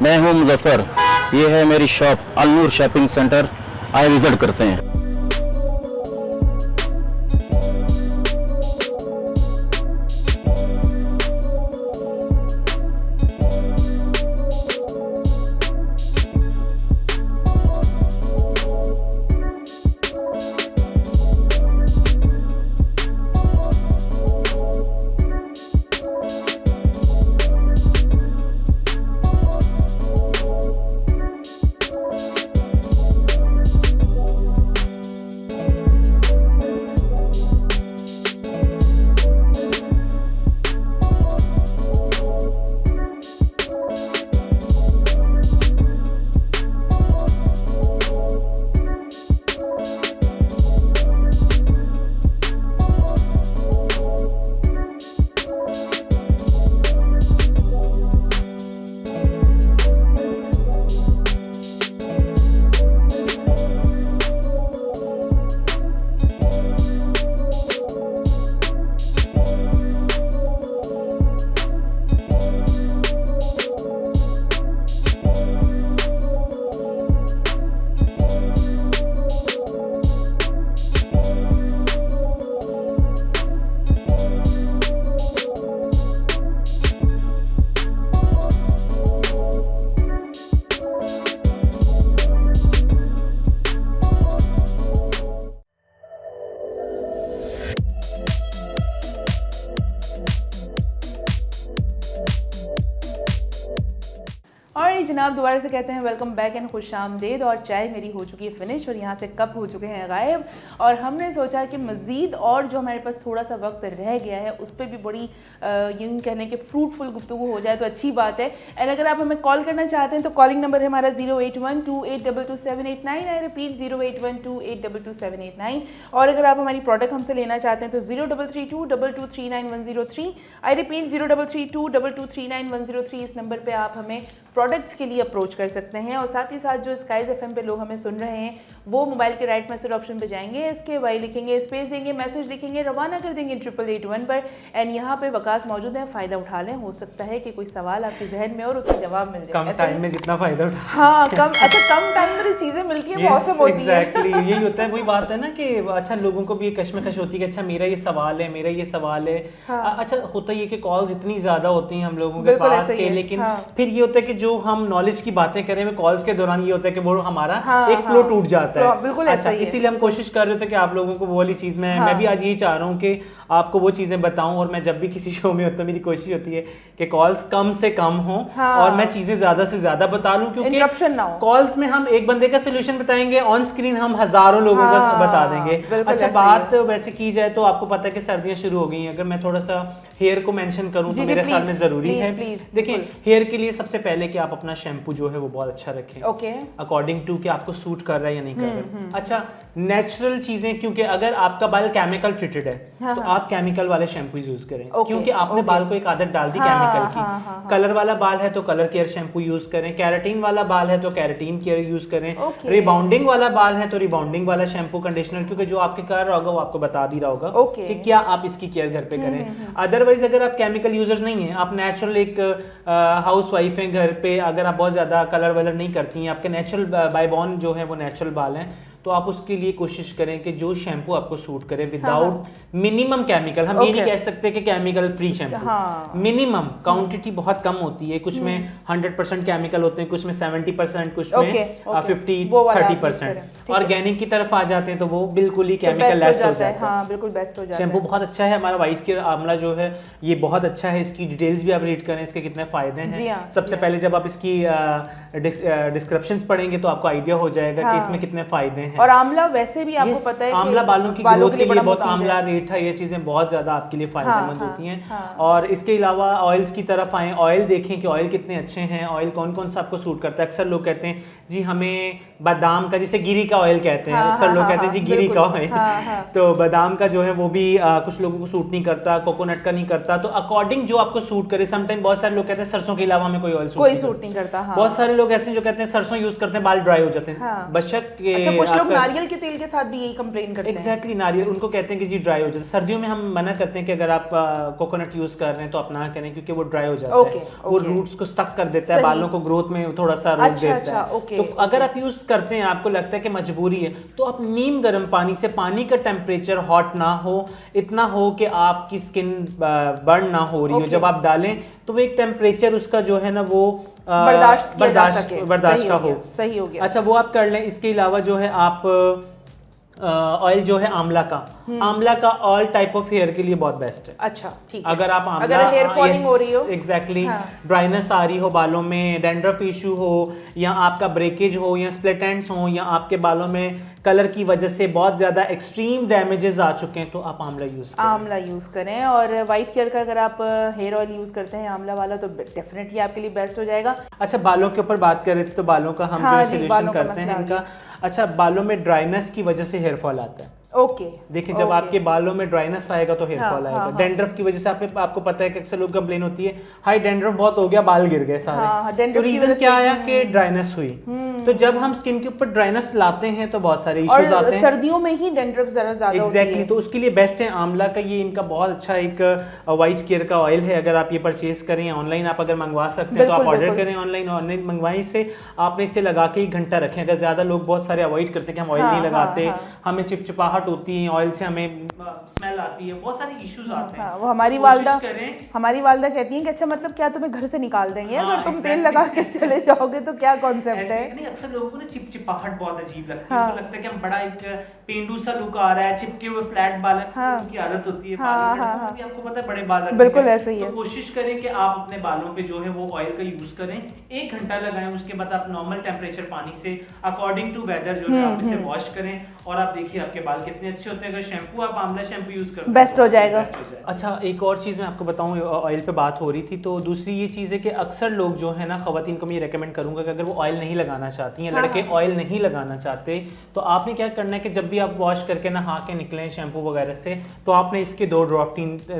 मैं हूं मुजफ्फर, ये है मेरी शॉप अलनूर शॉपिंग सेंटर, आए विजिट करते हैं।
और जनाब दोबारा से कहते हैं वेलकम बैक एंड खुशामदीद। और चाय मेरी हो चुकी है फिनिश और यहाँ से कप हो चुके हैं गायब। और हमने सोचा कि मज़ीद और जो हमारे पास थोड़ा सा वक्त रह गया है उस पर भी बड़ी यूँ कहने के फ्रूटफुल गुफ्तगू हो जाए तो अच्छी बात है। एंड अगर आप हमें कॉल करना चाहते हैं तो कॉलिंग नंबर है हमारा 08128222789। I repeat 08128222789। और अगर आप हमारी प्रोडक्ट हमसे लेना चाहते हैं तो 0332239103। I repeat 0332239103। इस नंबर पर आप हमें प्रोडक्ट प्रोडक्ट्स के लिए अप्रोच कर सकते हैं। और साथ ही साथ जो स्काइज FM पे लोग हमें सुन रहे हैं वो मोबाइल के राइट मैसेज ऑप्शन पे जाएंगे, SKY लिखेंगे, स्पेस देंगे, मैसेज लिखेंगे, रवाना कर देंगे 8881 पर। एंड यहाँ पे वकास मौजूद है, फ़ायदा उठा लें। हो सकता है कि कोई सवाल आपके जहन में और उसका जवाब मिल जाए
कम टाइम में जितना फायदा उठा।
हाँ, कम टाइम में चीज़ें मिलती हैं, मौसम होती है।
एग्जैक्टली यही होता है, वही बात है ना कि अच्छा लोगों को भी ये कश्मकश होती है कि अच्छा मेरा ये सवाल है, मेरा ये सवाल है। अच्छा होता है कि कॉल्स इतनी ज़्यादा होती हैं हम लोगों के पास के, लेकिन फिर ये होता है कि जो हम नॉलेज की बातें करें में कॉल्स के दौरान ये होता है कि वो हमारा एक फ्लो टूट जाता है।
बिल्कुल
अच्छा, इसीलिए हम कोशिश कर रहे थे कि आप लोगों को वो वाली चीज़ मैं भी आज यही चाह रहा हूँ कि आपको वो चीज़ें बताऊं। और मैं जब भी किसी शो में होता, मेरी कोशिश होती है कि कॉल्स कम से कम हो और मैं चीज़ें ज़्यादा से ज़्यादा बता लूं, क्योंकि कॉल्स में हम एक बंदे का सोल्यूशन बताएंगे, ऑन स्क्रीन हम हज़ारों लोगों का बता देंगे। अच्छा, बात वैसे की जाए तो आपको पता है कि सर्दियाँ शुरू हो गई हैं। अगर मैं थोड़ा सा हेयर को मेंशन करूं तो मेरे ख्याल में ज़रूरी है। देखिए, हेयर के लिए सबसे पहले कि आप अपना शैम्पू जो है वो बहुत अच्छा रखें, अकॉर्डिंग टू कि आपको सूट कर रहा है या नहीं कर रहा है। अच्छा, नेचुरल चीज़ें, क्योंकि अगर आपका बाल केमिकल ट्रीटेड है तो आप केमिकल वाले शैम्पू यूज करें, क्योंकि आपने बाल को एक आदत डाल दी केमिकल की। कलर वाला बाल है तो कलर केयर शैम्पू यूज करें, कैराटीन वाला बाल है तो कैराटीन केयर यूज करें, रिबाउंडिंग वाला बाल है तो रिबाउंडिंग वाला शैम्पू कंडीशनर, क्योंकि जो आपके कर रहा होगा वो आपको बता भी रहा होगा कि क्या आप इसकी केयर घर पे करें। अदरवाइज अगर आप केमिकल यूजर नहीं है, आप नेचुरल एक हाउस वाइफ हैं घर पे, अगर आप बहुत ज्यादा कलर वलर नहीं करती हैं, आपके नेचुरल बाय बॉर्न जो है वो नेचुरल बाल हैं, तो आप उसके लिए कोशिश करें कि जो शैम्पू आपको सूट करे विदाउट मिनिमम केमिकल। हम ये नहीं कह सकते कि chemical free shampoo, minimum quantity बहुत कम होती है, कुछ में 100% केमिकल होते हैं, कुछ में 70%, कुछ में 50-30%। ऑर्गेनिक की तरफ आ जाते हैं तो वो बिल्कुल ही केमिकल लेस हो जाता है।
बिल्कुल बेस्ट हो जाता है।
शैम्पू बहुत अच्छा है हमारा व्हाइट केयर आंवला जो है ये बहुत अच्छा है। इसकी डिटेल्स भी आप रीड करें, इसके कितने फायदे हैं। सबसे पहले जब आप इसकी डिस्क्रिप्शंस पढ़ेंगे तो आपको आइडिया हो जाएगा कि इसमें कितने फायदे हैं।
और आंवला वैसे भी आपको पता है
आंवला बालों की ग्रोथ के लिए बहुत, आंवला रेठा ये चीजें बहुत ज्यादा आपके लिए फायदेमंद होती हैं। और इसके अलावा ऑयल्स की तरफ आए, ऑयल देखें कि ऑयल कितने अच्छे हैं, ऑयल कौन कौन सा आपको सूट करता है। अक्सर लोग कहते हैं जी हमें बादाम का, जिसे गिरी का ऑयल कहते हैं, अक्सर लोग कहते हैं जी गिरी का ऑयल, तो बादाम का जो है वो भी कुछ लोगों को सूट नहीं करता, कोकोनट का नहीं करता। तो अकॉर्डिंग जो आपको सूट करे। समटाइम बहुत सारे लोग कहते हैं सरसों के अलावा हमें कोई ऑयल सूट नहीं करता। बहुत सारे लोग ऐसे जो कहते हैं सरसों यूज करते हैं बाल ड्राई हो जाते हैं, बशक
कुछ लोग नारियल के तेल के साथ भी यही कंप्लेन करते हैं।
एग्जैक्टली, नारियल उनको कहते हैं कि जी ड्राई हो जाता है। सर्दियों में हम मना करते हैं कि अगर आप कोकोनट यूज कर रहे हैं तो अपना करें, क्योंकि वो ड्राई हो जाता है, वो रूट्स को स्टक कर देता है, बालों को ग्रोथ में थोड़ा सा रोक देता है। तो अगर आप यूज करते हैं, आपको लगता है कि मजबूरी है, तो आप नीम गर्म पानी से, पानी का टेम्परेचर हॉट ना हो, इतना हो कि आपकी स्किन बर्न ना हो रही हो, जब आप डालें तो वो एक टेम्परेचर उसका जो है ना वो बर्दाश्त का हो।
सही हो गया।
अच्छा, वो आप कर लें। इसके अलावा जो है आप ऑयल जो है आंवला का ऑल टाइप ऑफ हेयर के लिए बहुत बेस्ट है।
अच्छा, ठीक है।
अगर आप आंवला,
अगर हेयर फॉलिंग हो रही हो,
एग्जैक्टली, ड्राइनेस आ रही हो बालों में, डैंड्रफ इशू हो, या आपका ब्रेकेज हो, या स्प्लिट एंड्स हो, या आपके बालों में कलर की वजह से बहुत ज्यादा एक्सट्रीम डैमेजेस आ चुके हैं, तो आप आंवला यूज करें।
और व्हाइट केयर का अगर आप हेयर ऑयल यूज करते हैं आंवला वाला तो डेफिनेटली आपके लिए बेस्ट हो जाएगा।
अच्छा, बालों के ऊपर बात कर रहे थे तो बालों का हम जो सोल्यूशन करते हैं इनका। अच्छा, बालों में ड्राइनेस की वजह से हेयर फॉल आता है। देखिए, जब आपके बालों में ड्राइनेस आएगा तो हेयर फॉल आएगा। डैंड्रफ की वजह से आपको पता है कि अक्सर लोग कंप्लेन होती है हाई डैंड्रफ बहुत हो गया, बाल गिर गए सारे। तो रीजन क्या आया कि ड्राइनेस हुई। तो जब हम स्किन के ऊपर ड्राइनेस लाते हैं तो बहुत सारे इश्यूज आते हैं।
सर्दियों में ही डैंड्रफ जरा ज्यादा
एग्जैक्टली, तो उसके लिए बेस्ट है आंवला का। ये इनका बहुत अच्छा एक व्हाइट केयर का ऑयल है। अगर आप ये परचेज करें ऑनलाइन, आप अगर मंगवा सकते हैं तो आप ऑर्डर करें ऑनलाइन मंगवाएं। इससे आपने इसे लगा के 1 घंटा रखें। अगर ज्यादा लोग बहुत सारे अवॉइड करते हैं कि हम ऑयल नहीं लगाते, हमें चिपचिपाहट होती है, ऑयल से हमें स्मेल आती है, बहुत सारे इश्यूज आते हैं।
वो हमारी वालदा कहती हैं कि अच्छा मतलब क्या तुम्हें घर से निकाल देंगे अगर तुम तेल लगा के चले जाओगे, तो क्या कॉन्सेप्ट है?
नहीं, अक्सर लोगों को ना चिपचिपाहट बहुत अजीब लगती है। उनको लगता है कि हम बड़ा एक पेंडू सा लुक आ रहा है, चिपके हुए फ्लैट बाल, उनकी आदत होती है। आपको पता है बड़े बाल रखते हैं,
बिल्कुल ऐसे ही है।
तो कोशिश करें कि आप अपने बालों पे जो है वो ऑयल का यूज करें, 1 घंटा लगाएं, उसके बाद आप नॉर्मल टेम्परेचर पानी से अकॉर्डिंग टू वेदर जो है आप इसे वॉश करें, और आप देखिए आपके बाल कितने अच्छे होते हैं। अगर शैम्पू आप आंवला शैम्पू यूज करते हैं
बेस्ट हो जाएगा।
अच्छा, एक और चीज़ मैं आपको बताऊं, ऑयल पे बात हो रही थी, तो दूसरी ये चीज़ है कि अक्सर लोग जो है ना, ख़वातीन को मैं ये रेकमेंड करूंगा कि अगर वो ऑयल नहीं लगाना चाहती हैं, लड़के ऑयल नहीं लगाना चाहते, तो आपने क्या करना है कि जब भी भी आप वॉश करके नहा के निकले शैम्पू वगैरह से, तो आपने इसके 2 ड्रॉप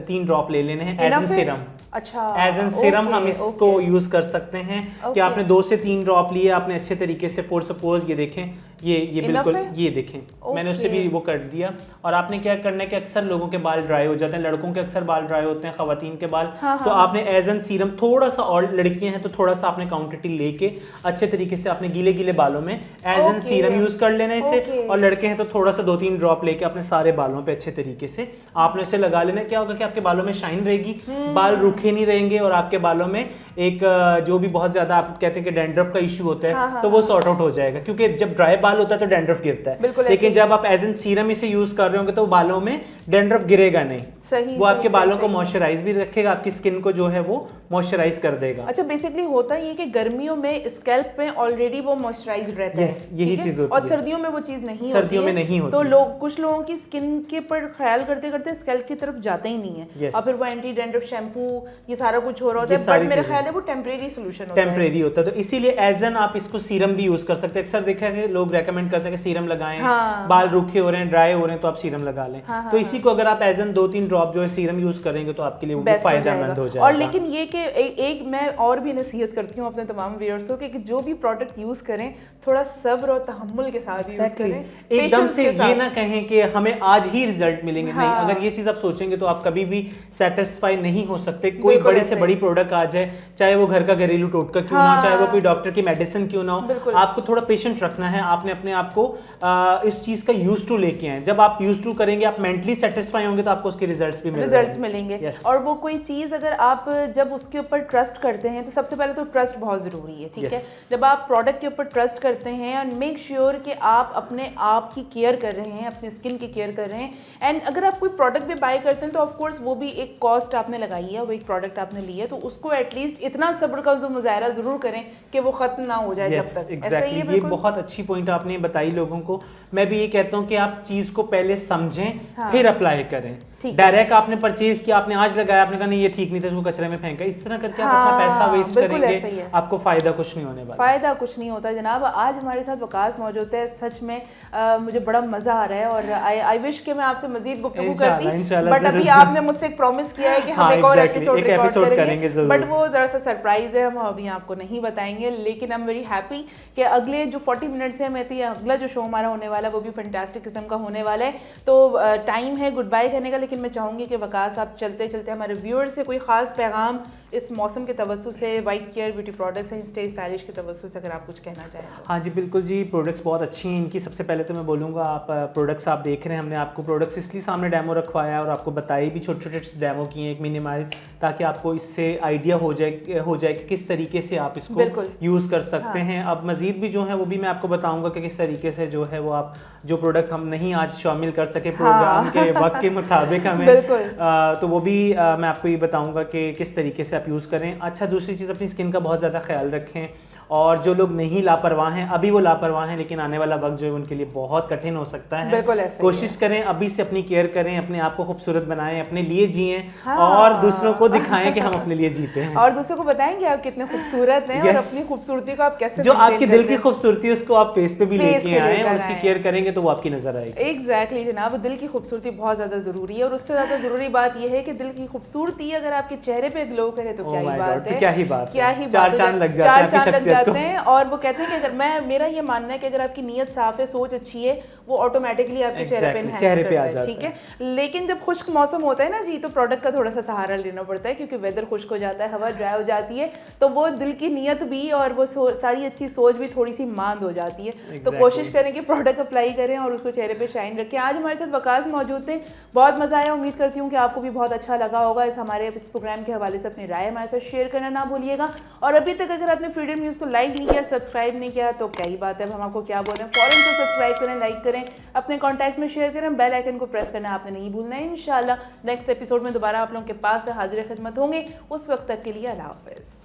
3 ड्रॉप ले लेने हैं एज एन सीरम।
अच्छा,
एज एन सीरम हम इसको यूज कर सकते हैं कि आपने 2 से 3 ड्रॉप लिए, आपने अच्छे तरीके से, फॉर सपोज ये देखें, ये बिल्कुल ये देखें, मैंने उससे भी वो कर दिया। और आपने क्या करना है कि अक्सर लोगों के बाल ड्राई हो जाते हैं, लड़कों के अक्सर बाल ड्राई होते हैं, खवातीन के बाल, तो आपने एज एन सीरम थोड़ा सा, और लड़कियां हैं तो थोड़ा सा आपने क्वांटिटी लेके अच्छे तरीके से आपने गीले गीले बालों में एज एन सीरम यूज कर लेना है इसे। और लड़के हैं तो थोड़ा सा 2-3 ड्रॉप लेके अपने सारे बालों पे अच्छे तरीके से आपने इसे लगा लेना। क्या होगा कि आपके बालों में शाइन रहेगी, बाल रूखे नहीं रहेंगे, और आपके बालों में एक जो भी बहुत ज्यादा आप कहते हैं कि डैंड्रफ का इश्यू होता है, तो वो सॉर्ट आउट हो जाएगा, क्योंकि जब ड्राई बाल होता है तो डैंड्रफ गिरता है, लेकिन जब आप एज एन सीरम इसे यूज कर रहे होंगे तो बालों में डैंड्रफ गिरेगा नहीं। वो आपके बालों को मॉइस्चराइज भी रखेगा, आपकी स्किन को जो है वो मॉइस्चराइज कर देगा।
अच्छा, बेसिकली होता ये कि गर्मियों में स्कैल्प में ऑलरेडी वो मॉइस्चराइज्ड रहता है,
यही चीज होती है,
और सर्दियों में वो चीज नहीं
सर्दियों में नहीं होती।
तो कुछ लोगों की स्किन के पर ख्याल करते करते स्कैल्प की तरफ जाता ही नहीं है, और फिर वो एंटी डैंड्रफ शैम्पू ये सारा कुछ हो रहा होता है, बट मेरा ख्याल है वो टेम्परेरी सोल्यूशन होता है,
टेम्परेरी होता है। तो इसीलिए एज एन आप इसको सीरम भी यूज कर सकते हैं। अक्सर देखा है कि लोग रेकमेंड करते हैं कि सीरम लगाएं, बाल रूखे हो रहे हैं, ड्राई हो रहे हैं, तो आप सीरम लगा लें। तो इसी को अगर आप एज एन 2-3 ड्रॉप जो है सीरम यूज करेंगे तो आपके लिए वो फायदेमंद हो जाएगा।
और लेकिन ये कि एक मैं और भी नसीहत करती हूँ अपने तमाम व्यूअर्स को कि जो भी प्रोडक्ट यूज करें थोड़ा सब्र और तहम्मुल के साथ यूज करें,
एकदम से ये ना कहें कि हमें आज ही रिजल्ट मिलेंगे, नहीं। अगर ये चीज आप सोचेंगे तो आप कभी भी सेटिस्फाई नहीं हो सकते। कोई बड़ी से बड़ी प्रोडक्ट आ जाए, चाहे वो घर का घरेलू टोटका क्यों ना हो, चाहे वो कोई डॉक्टर की मेडिसिन क्यों ना हो, आपको थोड़ा पेशेंट रखना है। आपने अपने आप को इस चीज का यूज टू लेके आए। जब आप यूज टू करेंगे, आप मेंटली सेटिस्फाई होंगे, तो आपको उसके रिजल्ट्स भी
मिलेंगे। और वो कोई चीज अगर आप जब उसके ऊपर ट्रस्ट करते हैं तो सबसे पहले तो ट्रस्ट बहुत जरूरी है, ठीक है। जब आप प्रोडक्ट के ऊपर ट्रस्ट करते हैं एंड मेक श्योर कि आप अपने आप की केयर कर रहे हैं, अपनी स्किन की केयर कर रहे हैं, एंड अगर आप कोई प्रोडक्ट भी बाय करते हैं तो ऑफ कोर्स वो भी एक कॉस्ट आपने लगाई है, वो एक प्रोडक्ट आपने लिया है, तो उसको एटलीस्ट इतना सब्र का तो मुजाहरा जरूर करें कि वो खत्म ना हो जाए जब तक।
एग्जैक्टली, ये बहुत अच्छी पॉइंट आपने बताई लोगों को। मैं भी ये कहता हूँ कि आप चीज को पहले समझें, फिर अप्लाई करें। डायरेक्ट आपने परचेज किया, आपने आज लगाया, आपने कहा नहीं ये ठीक नहीं था, इसको कचरे में फेंका, इस तरह करके आप अपना पैसा वेस्ट करेंगे, आपको फायदा कुछ नहीं होने वाला।
फायदा कुछ नहीं होता जनाब। आज हमारे साथ वकास मौजूद है, सच में मुझे बड़ा मजा आ रहा है, और आई विश कि मैं आपसे मजीद गुफ्तगू करती, बट अभी आपने मुझसे एक प्रॉमिस किया है कि हम एक और एपिसोड रिकॉर्ड करेंगे, बट वो जरा सा सरप्राइज है, हम अभी आपको नहीं बताएंगे। लेकिन आई एम वेरी हैप्पी कि अगले जो 40 मिनट्स है, मैं तो अगला जो शो हमारा होने वाला है वो भी फैंटास्टिक किस्म का होने वाला है। तो टाइम है गुड बाय करने का, लेकिन मैं चाहूँगी कि वकास आप चलते चलते हमारे व्यूअर्स से कोई ख़ास पैगाम इस मौसम के तवज्जो से, white care beauty products and stay stylish के तवज्जो से अगर आप कुछ कहना चाहें तो।
हाँ जी बिल्कुल जी, प्रोडक्ट्स बहुत अच्छी हैं इनकी। सबसे पहले तो मैं बोलूँगा, आप प्रोडक्ट्स आप देख रहे हैं, हमने आपको प्रोडक्ट्स इसलिए सामने डेमो रखवाया है और आपको बताई भी, छोटे छोटे डेमो किए हैं, एक मिनिमाइज, ताकि आपको इससे आइडिया हो जाए कि किस तरीके से आप इसको यूज़ कर सकते हैं। अब मज़ीद भी जो है वो भी मैं आपको बताऊँगा कि किस तरीके से जो है वो आप जो प्रोडक्ट हम नहीं आज शामिल कर सके प्रोग्राम के वक्त के मुताबिक हमें, तो वो भी मैं आपको ये बताऊँगा कि किस तरीके से आप यूज़ करें। अच्छा, दूसरी चीज़, अपनी स्किन का बहुत ज़्यादा ख्याल रखें, और जो लोग नहीं लापरवाह हैं, अभी वो लापरवाह हैं, लेकिन आने वाला वक्त जो है उनके लिए बहुत कठिन हो सकता है। कोशिश करें अभी से अपनी केयर करें, अपने आप को खूबसूरत बनाएं, अपने लिए जिएं, और दूसरों को दिखाएं कि हम अपने लिए जीते हैं,
और दूसरों को बताएं कि आप कितने खूबसूरत हैं, और अपनी खूबसूरती को आप कैसे,
जो आपके दिल की खूबसूरती है उसको आप फेस पे भी लेके आएं, और उसकी केयर करेंगे तो वो आपकी नजर आएगी।
एग्जैक्टली जनाब, दिल की खूबसूरती बहुत ज्यादा जरूरी है, और उससे ज्यादा जरूरी बात यह है कि दिल की खूबसूरती अगर आपके चेहरे पे ग्लो करे तो क्या ही बात है,
क्या ही बात,
चार चांद लग जाते हैं। और वो कहते हैं कि अगर मेरा ये मानना है कि अगर आपकी नीयत साफ है, सोच अच्छी है, वो ऑटोमेटिकली आपके चेहरे पे आ जाता है, ठीक है। लेकिन जब खुश्क मौसम होता है ना जी, तो प्रोडक्ट का थोड़ा सा सहारा लेना पड़ता है, क्योंकि वेदर खुश्क हो जाता है, हवा ड्राई हो जाती है, तो वो दिल की नीयत भी और वो सारी अच्छी सोच भी थोड़ी सी मांद हो जाती है। तो कोशिश करें कि प्रोडक्ट अप्लाई करें और उसको चेहरे पे शाइन रखें। आज हमारे साथ वकास मौजूद थे, बहुत मजा आया, उम्मीद करती हूँ कि आपको भी बहुत अच्छा लगा होगा। इस प्रोग्राम के हवाले से अपनी राय हमारे साथ शेयर करना ना भूलिएगा, और अभी तक अगर आपने फ्रीडम न्यूज़ को लाइक नहीं किया, सब्सक्राइब नहीं किया, तो क्या ही बात है, हम आपको क्या बोल रहे हैं, फौरन से सब्सक्राइब करें, लाइक करें, अपने कॉन्टैक्ट्स में शेयर करें, बेल आइकन को प्रेस करना आपने नहीं भूलना है। इंशाल्लाह नेक्स्ट एपिसोड में दोबारा आप लोगों के पास हाजिर खिदमत होंगे। उस वक्त तक के लिए अल्लाह हाफ़िज़।